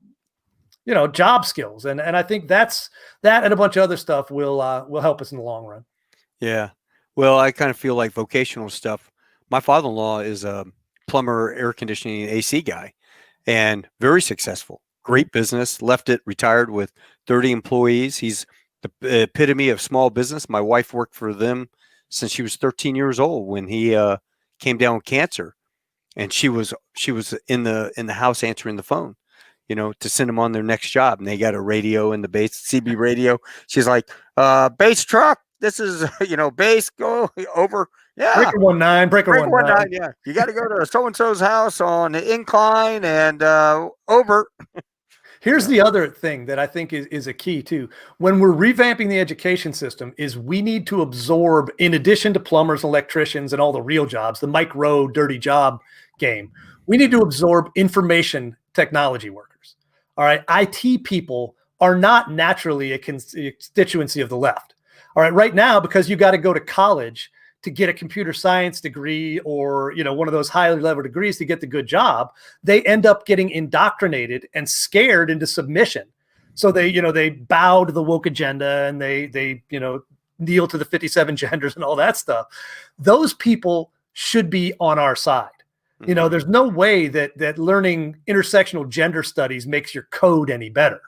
Speaker 2: job skills. And I think that and a bunch of other stuff will help us in the long run.
Speaker 1: Yeah. Well, I kind of feel like vocational stuff. My father-in-law is a plumber, air conditioning, and AC guy, and very successful. Great business, left it, retired with 30 employees. He's the epitome of small business. My wife worked for them since she was 13 years old when he came down with cancer, and she was in the house answering the phone, to send them on their next job. And they got a radio in the base CB radio. She's like, base truck, this is base, go over. Yeah.
Speaker 2: Breaker 19, breaker 19.
Speaker 1: Yeah. You got to go to so-and-so's house on the incline and over.
Speaker 2: Here's the other thing that I think is a key too. When we're revamping the education system is we need to absorb, in addition to plumbers, electricians, and all the real jobs, the Mike Rowe dirty job game, we need to absorb information technology workers. All right. IT people are not naturally a constituency of the left. All right. Right now, because you got to go to college to get a computer science degree or, one of those higher level degrees to get the good job, they end up getting indoctrinated and scared into submission. So they bow to the woke agenda and they kneel to the 57 genders and all that stuff. Those people should be on our side. There's no way that learning intersectional gender studies makes your code any better.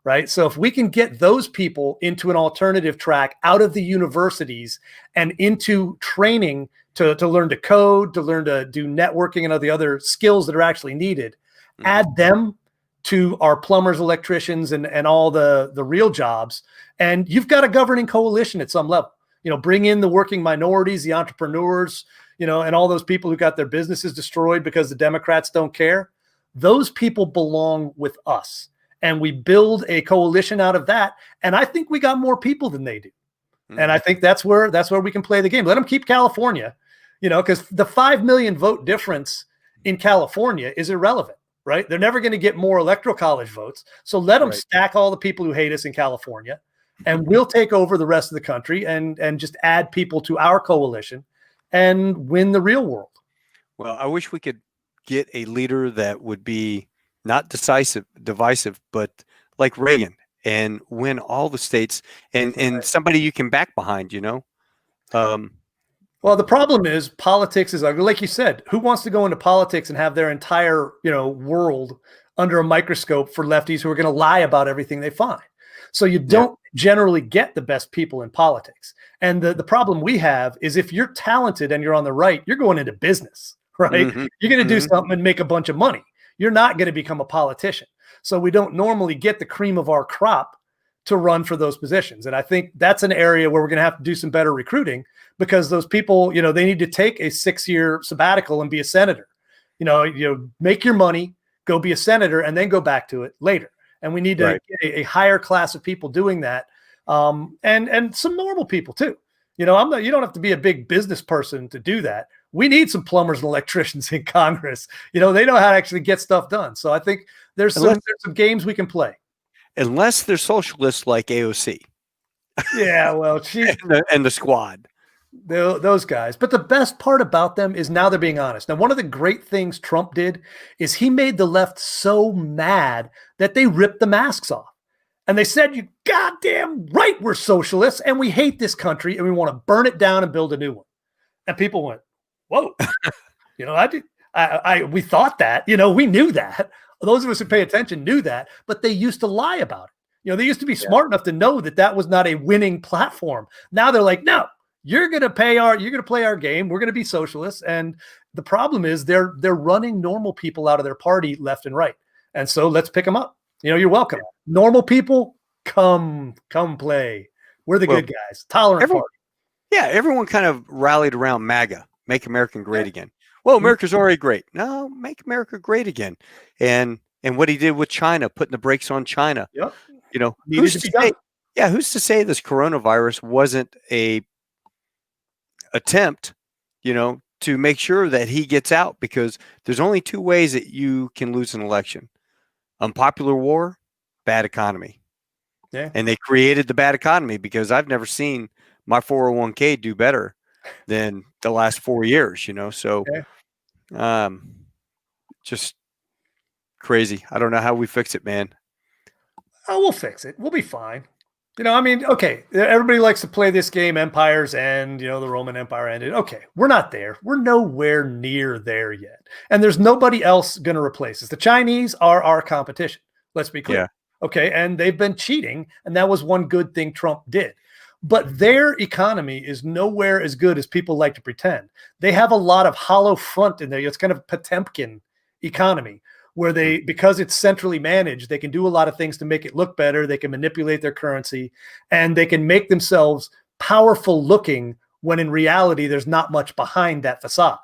Speaker 2: Right. So if we can get those people into an alternative track out of the universities and into training to learn to code, to learn to do networking and all the other skills that are actually needed, add them to our plumbers, electricians, and all the real jobs. And you've got a governing coalition at some level, bring in the working minorities, the entrepreneurs, and all those people who got their businesses destroyed because the Democrats don't care. Those people belong with us. And we build a coalition out of that. And I think we got more people than they do. And I think that's where we can play the game. Let them keep California, because the 5 million vote difference in California is irrelevant, right? They're never going to get more electoral college votes. So let them stack all the people who hate us in California, and we'll take over the rest of the country and just add people to our coalition and win the real world.
Speaker 1: Well, I wish we could get a leader that would be not divisive, but like Reagan, and win all the states and somebody you can back behind,
Speaker 2: Well, the problem is politics is like you said, who wants to go into politics and have their entire, world under a microscope for lefties who are going to lie about everything they find? So you don't generally get the best people in politics. And the problem we have is if you're talented and you're on the right, you're going into business, right? You're going to do something and make a bunch of money. You're not going to become a politician. So we don't normally get the cream of our crop to run for those positions. And I think that's an area where we're going to have to do some better recruiting, because those people, they need to take a 6-year sabbatical and be a senator. Make your money, go be a senator, and then go back to it later. And we need to get a higher class of people doing that, and some normal people too. You don't have to be a big business person to do that. We need some plumbers and electricians in Congress. They know how to actually get stuff done. So I think there's some games we can play.
Speaker 1: Unless they're socialists like AOC.
Speaker 2: Yeah, well,
Speaker 1: and the squad.
Speaker 2: Those guys. But the best part about them is now they're being honest. Now, one of the great things Trump did is he made the left so mad that they ripped the masks off. And they said, you goddamn right, we're socialists and we hate this country and we want to burn it down and build a new one. And people went, whoa, we thought that, we knew that. Those of us who pay attention knew that, but they used to lie about it. They used to be smart enough to know that that was not a winning platform. Now they're like, no, you're going to play our game. We're going to be socialists. And the problem is they're running normal people out of their party left and right. And so let's pick them up. You're welcome. Yeah. Normal people, come play. We're the good guys. Tolerant party.
Speaker 1: Yeah, everyone kind of rallied around MAGA, Make America Great Again. Well, America's already great. No, make America great again. And what he did with China, putting the brakes on China.
Speaker 2: Yep.
Speaker 1: Who's to say this coronavirus wasn't a attempt, to make sure that he gets out, because there's only two ways that you can lose an election. Unpopular war, bad economy.
Speaker 2: Yeah.
Speaker 1: And they created the bad economy, because I've never seen my 401k do better than the last 4 years, so just crazy. I don't know how we fix it, man.
Speaker 2: Oh, we'll fix it. We'll be fine. Okay, everybody likes to play this game, empires end, the Roman Empire ended. Okay, we're not there. We're nowhere near there yet. And there's nobody else going to replace us. The Chinese are our competition. Let's be clear. Yeah. Okay, and they've been cheating, and that was one good thing Trump did. But their economy is nowhere as good as people like to pretend. They have a lot of hollow front in there. It's kind of Potemkin economy, where because it's centrally managed, they can do a lot of things to make it look better. They can manipulate their currency, and they can make themselves powerful looking when in reality, there's not much behind that facade.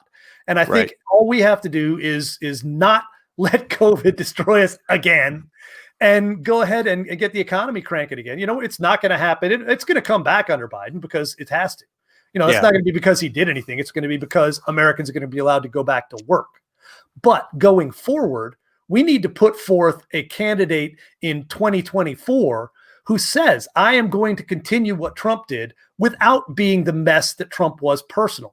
Speaker 2: And I think all we have to do is not let COVID destroy us again, and go ahead and get the economy cranking again. It's not going to happen. It's going to come back under Biden because it has to. It's not going to be because he did anything. It's going to be because Americans are going to be allowed to go back to work. But going forward, we need to put forth a candidate in 2024 who says, I am going to continue what Trump did without being the mess that Trump was personally.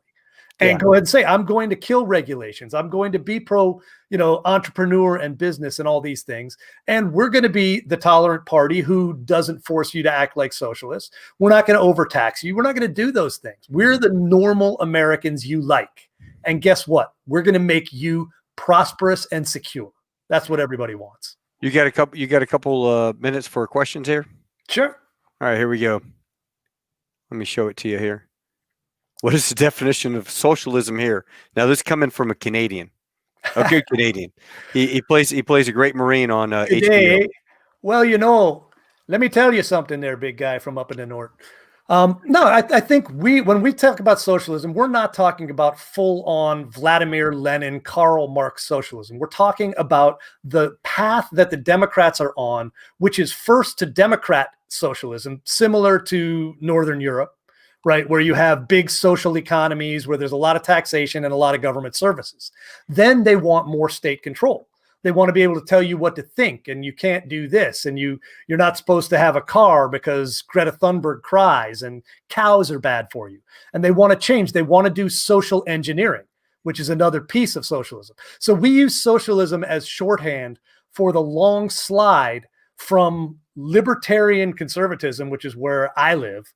Speaker 2: And go ahead and say, I'm going to kill regulations. I'm going to be pro, entrepreneur and business and all these things. And we're going to be the tolerant party who doesn't force you to act like socialists. We're not going to overtax you. We're not going to do those things. We're the normal Americans you like. And guess what? We're going to make you prosperous and secure. That's what everybody wants. You got
Speaker 1: a couple minutes for questions here?
Speaker 2: Sure.
Speaker 1: All right, here we go. Let me show it to you here. What is the definition of socialism here? Now, this is coming from a Canadian, a good Canadian. He plays a great Marine on HBO.
Speaker 2: Well, let me tell you something there, big guy from up in the north. No, I think when we talk about socialism, we're not talking about full-on Vladimir Lenin, Karl Marx socialism. We're talking about the path that the Democrats are on, which is first to Democrat socialism, similar to Northern Europe, right? Where you have big social economies, where there's a lot of taxation and a lot of government services. Then they want more state control. They want to be able to tell you what to think, and you can't do this, and you're not supposed to have a car because Greta Thunberg cries, and cows are bad for you. And they want to change. They want to do social engineering, which is another piece of socialism. So we use socialism as shorthand for the long slide from libertarian conservatism, which is where I live,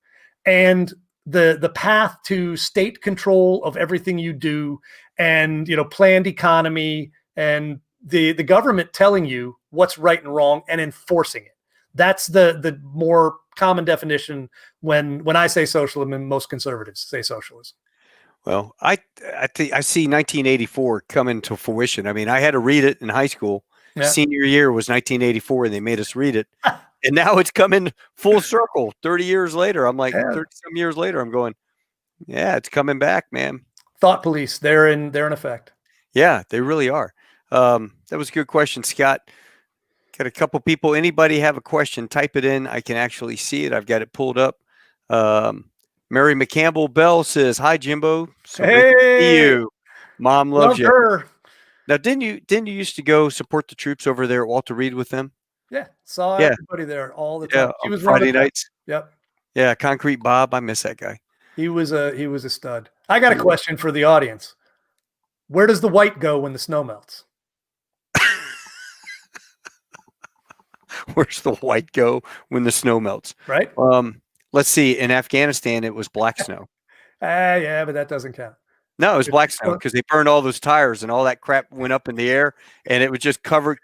Speaker 2: and the path to state control of everything you do, and planned economy, and the government telling you what's right and wrong and enforcing it. That's the more common definition when I say socialism, and most conservatives say socialism.
Speaker 1: Well, I see 1984 coming to fruition. I mean, I had to read it in high school. Yeah. Senior year was 1984, and they made us read it. And now it's coming full circle 30 years later. I'm like, 30-some years later, I'm going, yeah, it's coming back, man.
Speaker 2: Thought police, they're in effect.
Speaker 1: Yeah, they really are. That was a good question, Scott. Got a couple people. Anybody have a question, type it in. I can actually see it. I've got it pulled up. Mary McCampbell Bell says, hi, Jimbo. So great to see you. Mom loves you.
Speaker 2: Her.
Speaker 1: Now, didn't you used to go support the troops over there at Walter Reed with them?
Speaker 2: Yeah, saw everybody there all the time.
Speaker 1: He was Friday nights.
Speaker 2: Yep.
Speaker 1: Yeah, Concrete Bob. I miss that guy.
Speaker 2: He was a stud. I got a question for the audience. Where does the white go when the snow melts?
Speaker 1: Where's the white go when the snow melts?
Speaker 2: Right?
Speaker 1: Let's see. In Afghanistan, it was black snow.
Speaker 2: Yeah, but that doesn't count.
Speaker 1: No, it was black snow because they burned all those tires and all that crap went up in the air, and it would just coat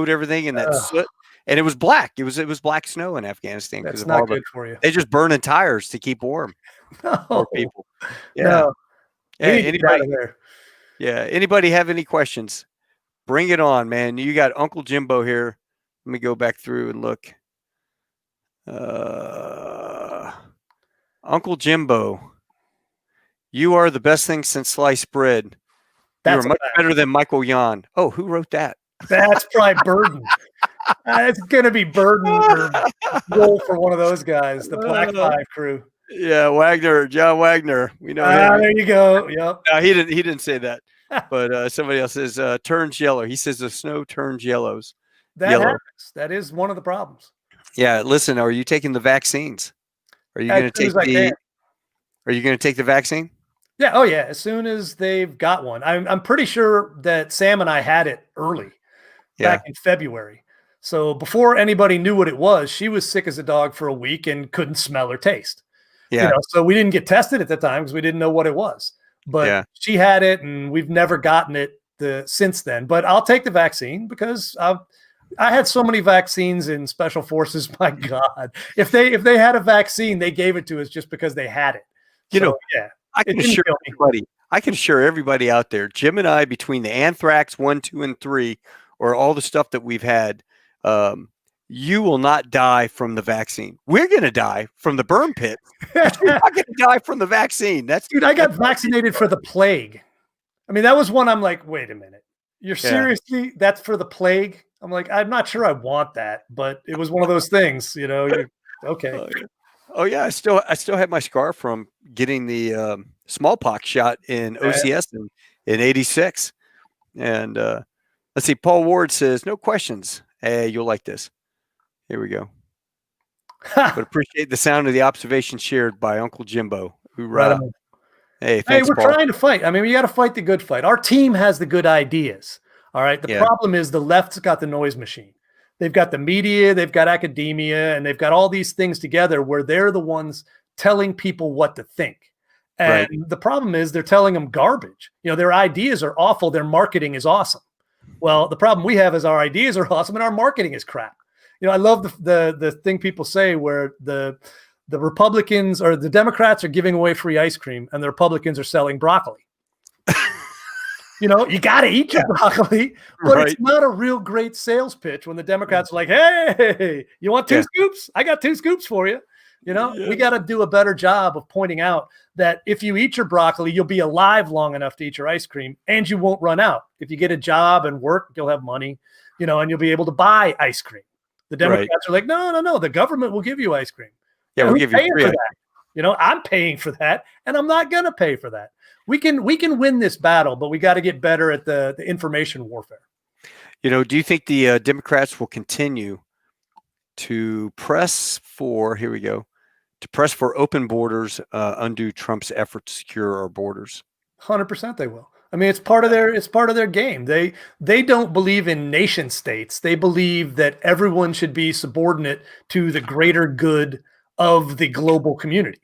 Speaker 1: everything in that soot. And it was black. It was black snow in Afghanistan because
Speaker 2: That's
Speaker 1: of all
Speaker 2: not good for you.
Speaker 1: they just burning tires to keep warm. Poor
Speaker 2: No,
Speaker 1: people. Yeah.
Speaker 2: no. We
Speaker 1: Hey,
Speaker 2: need to get out
Speaker 1: anybody?
Speaker 2: of there.
Speaker 1: Yeah. Anybody have any questions? Bring it on, man. You got Uncle Jimbo here. Let me go back through and look. Uncle Jimbo, you are the best thing since sliced bread. You are
Speaker 2: That's
Speaker 1: much better than Michael Yon. Oh, who wrote that?
Speaker 2: That's probably Burden. It's gonna be Burden or roll for one of those guys, the Black Five crew.
Speaker 1: Yeah, Wagner, John Wagner. We know him.
Speaker 2: There you go. Yep.
Speaker 1: No, he didn't say that. But somebody else says turns yellow. He says the snow turns yellow.
Speaker 2: Happens. That is one of the problems.
Speaker 1: Yeah, listen, are you taking the vaccines? Are you going to take Are you going to take the vaccine?
Speaker 2: Yeah. Oh, yeah. As soon as they've got one, I'm pretty sure that Sam and I had it early, back in February. So before anybody knew what it was, she was sick as a dog for a week and couldn't smell or taste.
Speaker 1: Yeah.
Speaker 2: So we didn't get tested at the time because we didn't know what it was. But she had it, and we've never gotten it since then. But I'll take the vaccine because I had so many vaccines in special forces. My God, if they had a vaccine, they gave it to us just because they had it.
Speaker 1: I can assure everybody out there, Jim and I, between the anthrax 1, 2, and 3, or all the stuff that we've had, you will not die from the vaccine. We're going to die from the burn pit. You're not going to die from the vaccine.
Speaker 2: I got vaccinated for the plague. I mean, that was one I'm like, wait a minute. You're seriously, that's for the plague? I'm like, I'm not sure I want that, but it was one of those things, okay.
Speaker 1: Oh yeah. I still have my scar from getting the smallpox shot in OCS in 86. And let's see, Paul Ward says, no questions. Hey, you'll like this. Here we go. But appreciate the sound of the observation shared by Uncle Jimbo. Hoorah. Hey, thanks,
Speaker 2: we're
Speaker 1: Paul.
Speaker 2: trying to fight. I mean, we got to fight the good fight. Our team has the good ideas. All right. The problem is the left's got the noise machine. They've got the media, they've got academia, and they've got all these things together where they're the ones telling people what to think. And the problem is they're telling them garbage. Their ideas are awful. Their marketing is awesome. Well, the problem we have is our ideas are awesome and our marketing is crap. I love the thing people say where the Republicans or the Democrats are giving away free ice cream and the Republicans are selling broccoli. You got to eat your broccoli, but it's not a real great sales pitch when the Democrats are like, hey, you want 2 scoops? I got 2 scoops for you. We got to do a better job of pointing out that if you eat your broccoli, you'll be alive long enough to eat your ice cream and you won't run out. If you get a job and work, you'll have money, and you'll be able to buy ice cream. The Democrats are like, no, the government will give you ice cream.
Speaker 1: Yeah, we'll give you free ice cream.
Speaker 2: I'm paying for that, and I'm not going to pay for that. We can win this battle, but we got to get better at the information warfare.
Speaker 1: Do you think the Democrats will continue to press for open borders, undo Trump's effort to secure our borders?
Speaker 2: 100% they will. I mean, it's part of their game. They don't believe in nation states. They believe that everyone should be subordinate to the greater good of the global community.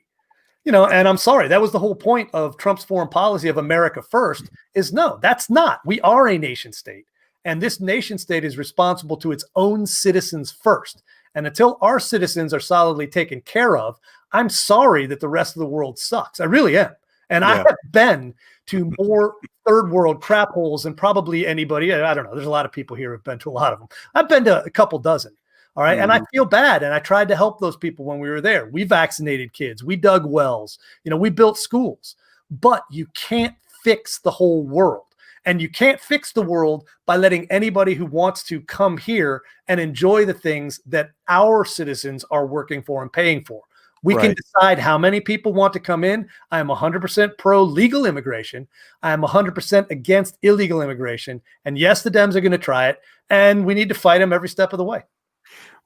Speaker 2: And I'm sorry, that was the whole point of Trump's foreign policy of America first is no, that's not. We are a nation state. And this nation state is responsible to its own citizens first. And until our citizens are solidly taken care of, I'm sorry that the rest of the world sucks. I really am. And I have been to more third world crap holes than probably anybody. I don't know. There's a lot of people here who've been to a lot of them. I've been to a couple dozen. All right. And I feel bad. And I tried to help those people when we were there. We vaccinated kids. We dug wells. We built schools. But you can't fix the whole world. And you can't fix the world by letting anybody who wants to come here and enjoy the things that our citizens are working for and paying for. We can decide how many people want to come in. I am 100% pro legal immigration. I am 100% against illegal immigration. And yes, the Dems are going to try it. And we need to fight them every step of the way.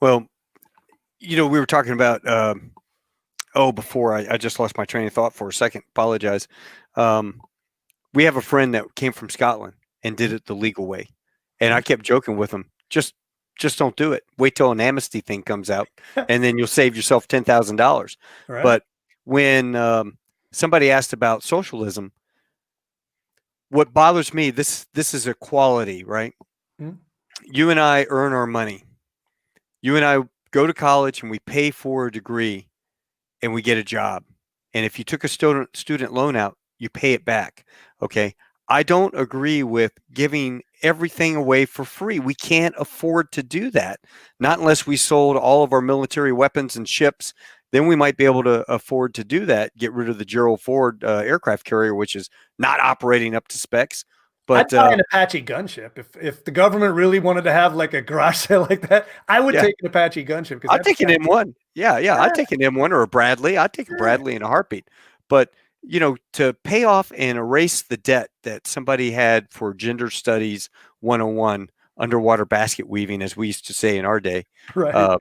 Speaker 1: Well, we were talking about, before I just lost my train of thought for a second. Apologize. We have a friend that came from Scotland and did it the legal way. And I kept joking with him, just just don't do it. Wait till an amnesty thing comes out, and then you'll save yourself $10,000.
Speaker 2: Right.
Speaker 1: But when somebody asked about socialism, what bothers me, this is equality, right?
Speaker 2: Mhm.
Speaker 1: You and I earn our money. You and I go to college and we pay for a degree and we get a job. And if you took a student loan out, you pay it back. Okay. I don't agree with giving everything away for free. We can't afford to do that. Not unless we sold all of our military weapons and ships. Then we might be able to afford to do that. Get rid of the Gerald Ford aircraft carrier, which is not operating up to specs.
Speaker 2: I'd
Speaker 1: But
Speaker 2: buy an Apache gunship if the government really wanted to have like a garage sale like that. I would
Speaker 1: yeah,
Speaker 2: take an Apache gunship because
Speaker 1: I'd
Speaker 2: that'd be
Speaker 1: take an
Speaker 2: kind of
Speaker 1: M1. Yeah, yeah, I'd
Speaker 2: yeah,
Speaker 1: take an M1 or a Bradley. I'd take a
Speaker 2: yeah.
Speaker 1: Bradley in a heartbeat. But, to pay off and erase the debt that somebody had for gender studies 101, underwater basket weaving, as we used to say in our day,
Speaker 2: Right.
Speaker 1: uh,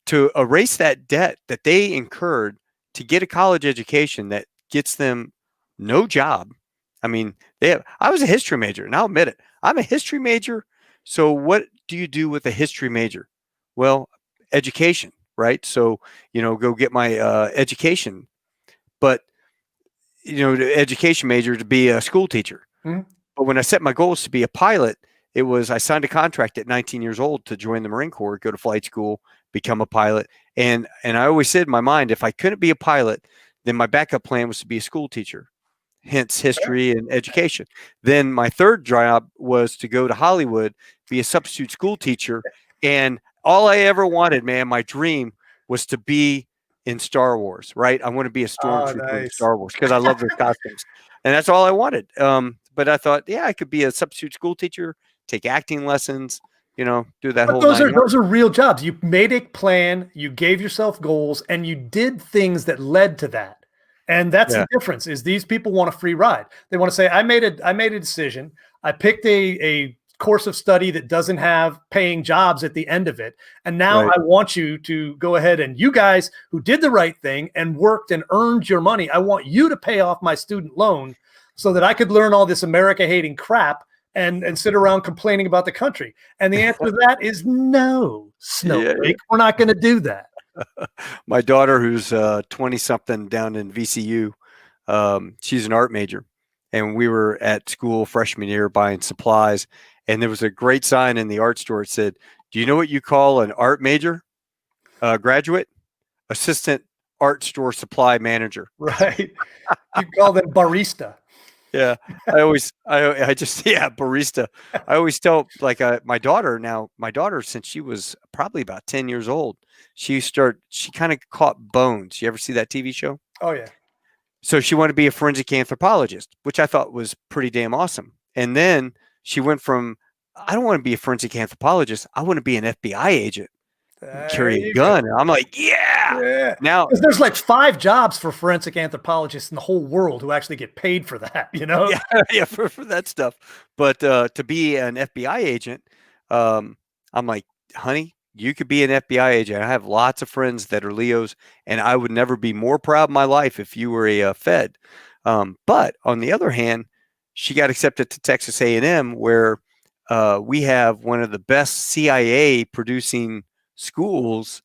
Speaker 1: to erase that debt that they incurred to get a college education that gets them no job. I mean, I was a history major, and I'll admit it. I'm a history major. So what do you do with a history major? Well, education, right? So, go get my education. But, the education major to be a school teacher.
Speaker 2: Mhm.
Speaker 1: But when I set my goals to be a pilot, it was I signed a contract at 19 years old to join the Marine Corps, go to flight school, become a pilot. And I always said in my mind, if I couldn't be a pilot, then my backup plan was to be a school teacher, hence
Speaker 2: Fair.
Speaker 1: history and education. Then my third job was to go to Hollywood, be a substitute school teacher. And all I ever wanted, man, my dream was to be in Star Wars, right? I want to be a
Speaker 2: Oh,
Speaker 1: stormtrooper in
Speaker 2: nice.
Speaker 1: Star Wars because I love those costumes. And that's all I wanted. But I thought, yeah, I could be a substitute school teacher, take acting lessons, do that
Speaker 2: But
Speaker 1: whole
Speaker 2: those
Speaker 1: nine
Speaker 2: are
Speaker 1: yards.
Speaker 2: those are real jobs. You made a plan, you gave yourself goals, and you did things that led to that. And that's
Speaker 1: Yeah,
Speaker 2: the difference is these people want a free ride. They want to say, I made a decision. I picked a course of study that doesn't have paying jobs at the end of it. And now
Speaker 1: right.
Speaker 2: I want you to go ahead and you guys who did the right thing and worked and earned your money, I want you to pay off my student loan so that I could learn all this America hating crap and sit around complaining about the country? And the answer to that is no,
Speaker 1: Yeah,
Speaker 2: Snowflake. We're not going to do that.
Speaker 1: my daughter, who's 20 something down in VCU, she's an art major. And we were at school freshman year buying supplies. And there was a great sign in the art store. It said, "Do you know what you call an art major graduate? Assistant art store supply manager."
Speaker 2: Right. You call them barista.
Speaker 1: Yeah. I just, yeah, barista. I always tell like my daughter, since she was probably about 10 years old, she kind of caught bones. You ever see that TV show?
Speaker 2: Oh, yeah.
Speaker 1: So she wanted to be a forensic anthropologist, which I thought was pretty damn awesome. And then she went from, I don't want to be a forensic anthropologist. I want to be an FBI agent and
Speaker 2: There
Speaker 1: carry a
Speaker 2: you go.
Speaker 1: gun. And I'm like, yeah.
Speaker 2: Yeah.
Speaker 1: Now,
Speaker 2: Because there's like 5 jobs for forensic anthropologists in the whole world who actually get paid for that, you know?
Speaker 1: yeah, yeah, for that stuff. But to be an FBI agent, I'm like, honey, you could be an FBI agent. I have lots of friends that are Leos, and I would never be more proud of my life if you were a Fed. But on the other hand, she got accepted to Texas A&M, where we have one of the best CIA producing schools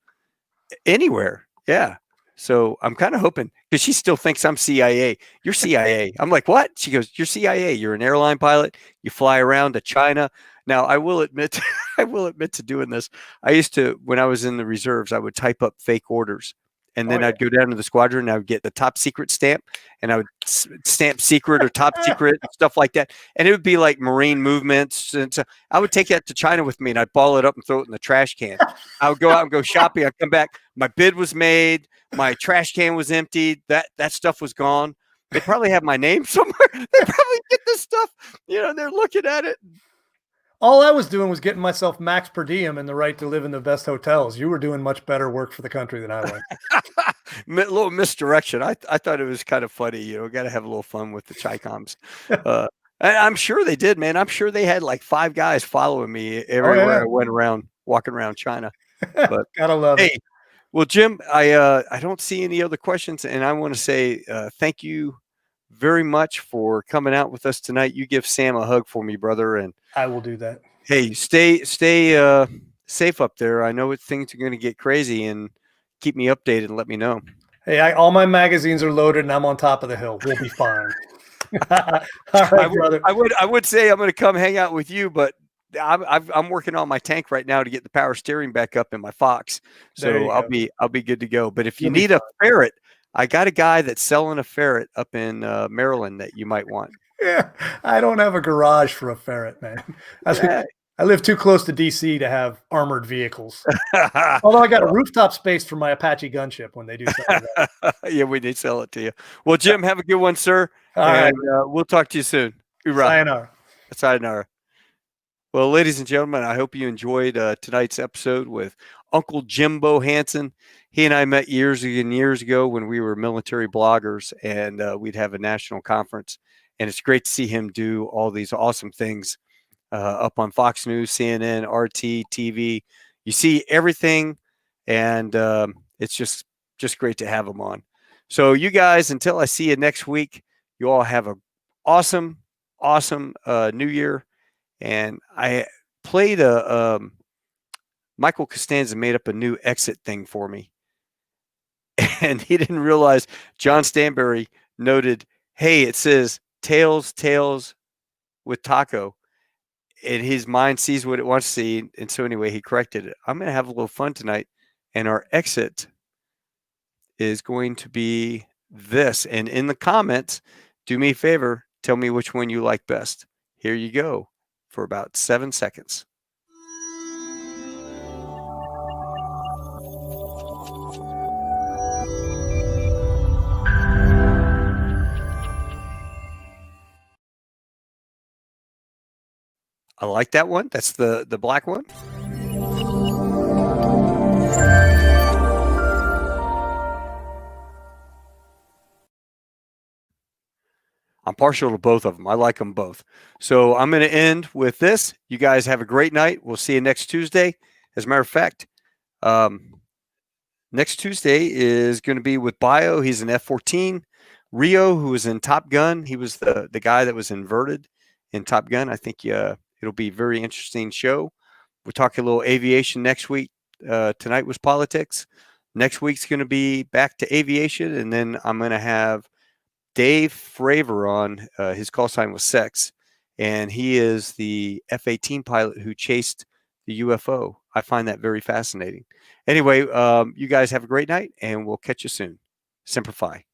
Speaker 1: anywhere. Yeah. So I'm kind of hoping because she still thinks I'm CIA. You're CIA. I'm like, what? She goes, you're CIA. You're an airline pilot. You fly around to China. Now I will admit, I will admit to doing this. I used to, when I was in the reserves, I would type up fake orders, and
Speaker 2: Oh,
Speaker 1: then
Speaker 2: yeah.
Speaker 1: I'd go down to the squadron and I would get the top secret stamp, and I would stamp secret or top secret and stuff like that, and it would be like Marine movements, and so I would take that to China with me, and I'd ball it up and throw it in the trash can. I would go out and go shopping. I'd come back. My bid was made. My trash can was emptied. That stuff was gone. They probably have my name somewhere. They probably get this stuff. They're looking at it.
Speaker 2: All I was doing was getting myself max per diem and the right to live in the best hotels. You were doing much better work for the country than I was.
Speaker 1: A little misdirection. I thought it was kind of funny. Got to have a little fun with the Chicoms. I'm sure they did, man. I'm sure they had like 5 guys following me
Speaker 2: Oh,
Speaker 1: everywhere
Speaker 2: yeah.
Speaker 1: I went around, walking around China. But
Speaker 2: Gotta love it.
Speaker 1: hey, well, Jim, I don't see any other questions, and I want to say thank you very much for coming out with us tonight. You give Sam a hug for me, brother, and
Speaker 2: I will do that.
Speaker 1: Hey, stay safe up there. I know things are going to get crazy, and keep me updated and let me know.
Speaker 2: Hey, all my magazines are loaded and I'm on top of the hill. We'll be fine. All right, brother.
Speaker 1: I would say I'm going to come hang out with you, but I'm working on my tank right now to get the power steering back up in my Fox,
Speaker 2: There
Speaker 1: so
Speaker 2: you go.
Speaker 1: I'll be good to go. But if you
Speaker 2: You'll be
Speaker 1: need a
Speaker 2: fine.
Speaker 1: ferret, I got a guy that's selling a ferret up in Maryland that you might want.
Speaker 2: Yeah, I don't have a garage for a ferret, man.
Speaker 1: Yeah.
Speaker 2: I live too close to DC to have armored vehicles. Although I got a rooftop space for my Apache gunship when they do something like that.
Speaker 1: Yeah, we did sell it to you. Well, Jim, have a good one, sir,
Speaker 2: All right.
Speaker 1: and we'll talk to you soon. Hoorah.
Speaker 2: Sayonara.
Speaker 1: Sayonara. Well, ladies and gentlemen, I hope you enjoyed tonight's episode with Uncle Jimbo Hanson. He and I met years and years ago when we were military bloggers, and we'd have a national conference. And it's great to see him do all these awesome things up on Fox News, CNN, RT, TV. You see everything, and it's just great to have him on. So, you guys, until I see you next week, you all have a awesome, awesome New Year. And I played Michael Costanza made up a new exit thing for me. And he didn't realize John Stanberry noted, hey, it says tails with taco. And his mind sees what it wants to see. And so anyway, he corrected it. I'm going to have a little fun tonight. And our exit is going to be this. And in the comments, do me a favor, tell me which one you like best. Here you go for about 7 seconds. I like that one. That's the black one. I'm partial to both of them. I like them both. So I'm going to end with this. You guys have a great night. We'll see you next Tuesday. As a matter of fact, next Tuesday is going to be with Bio. He's an F-14. Rio, who was in Top Gun. He was the guy that was inverted in Top Gun. I think it'll be a very interesting show. We'll talk a little aviation next week. Tonight was politics. Next week's going to be back to aviation. And then I'm going to have Dave Fravor on. His call sign was Sex. And he is the F-18 pilot who chased the UFO. I find that very fascinating. Anyway, you guys have a great night, and we'll catch you soon. Semper Fi.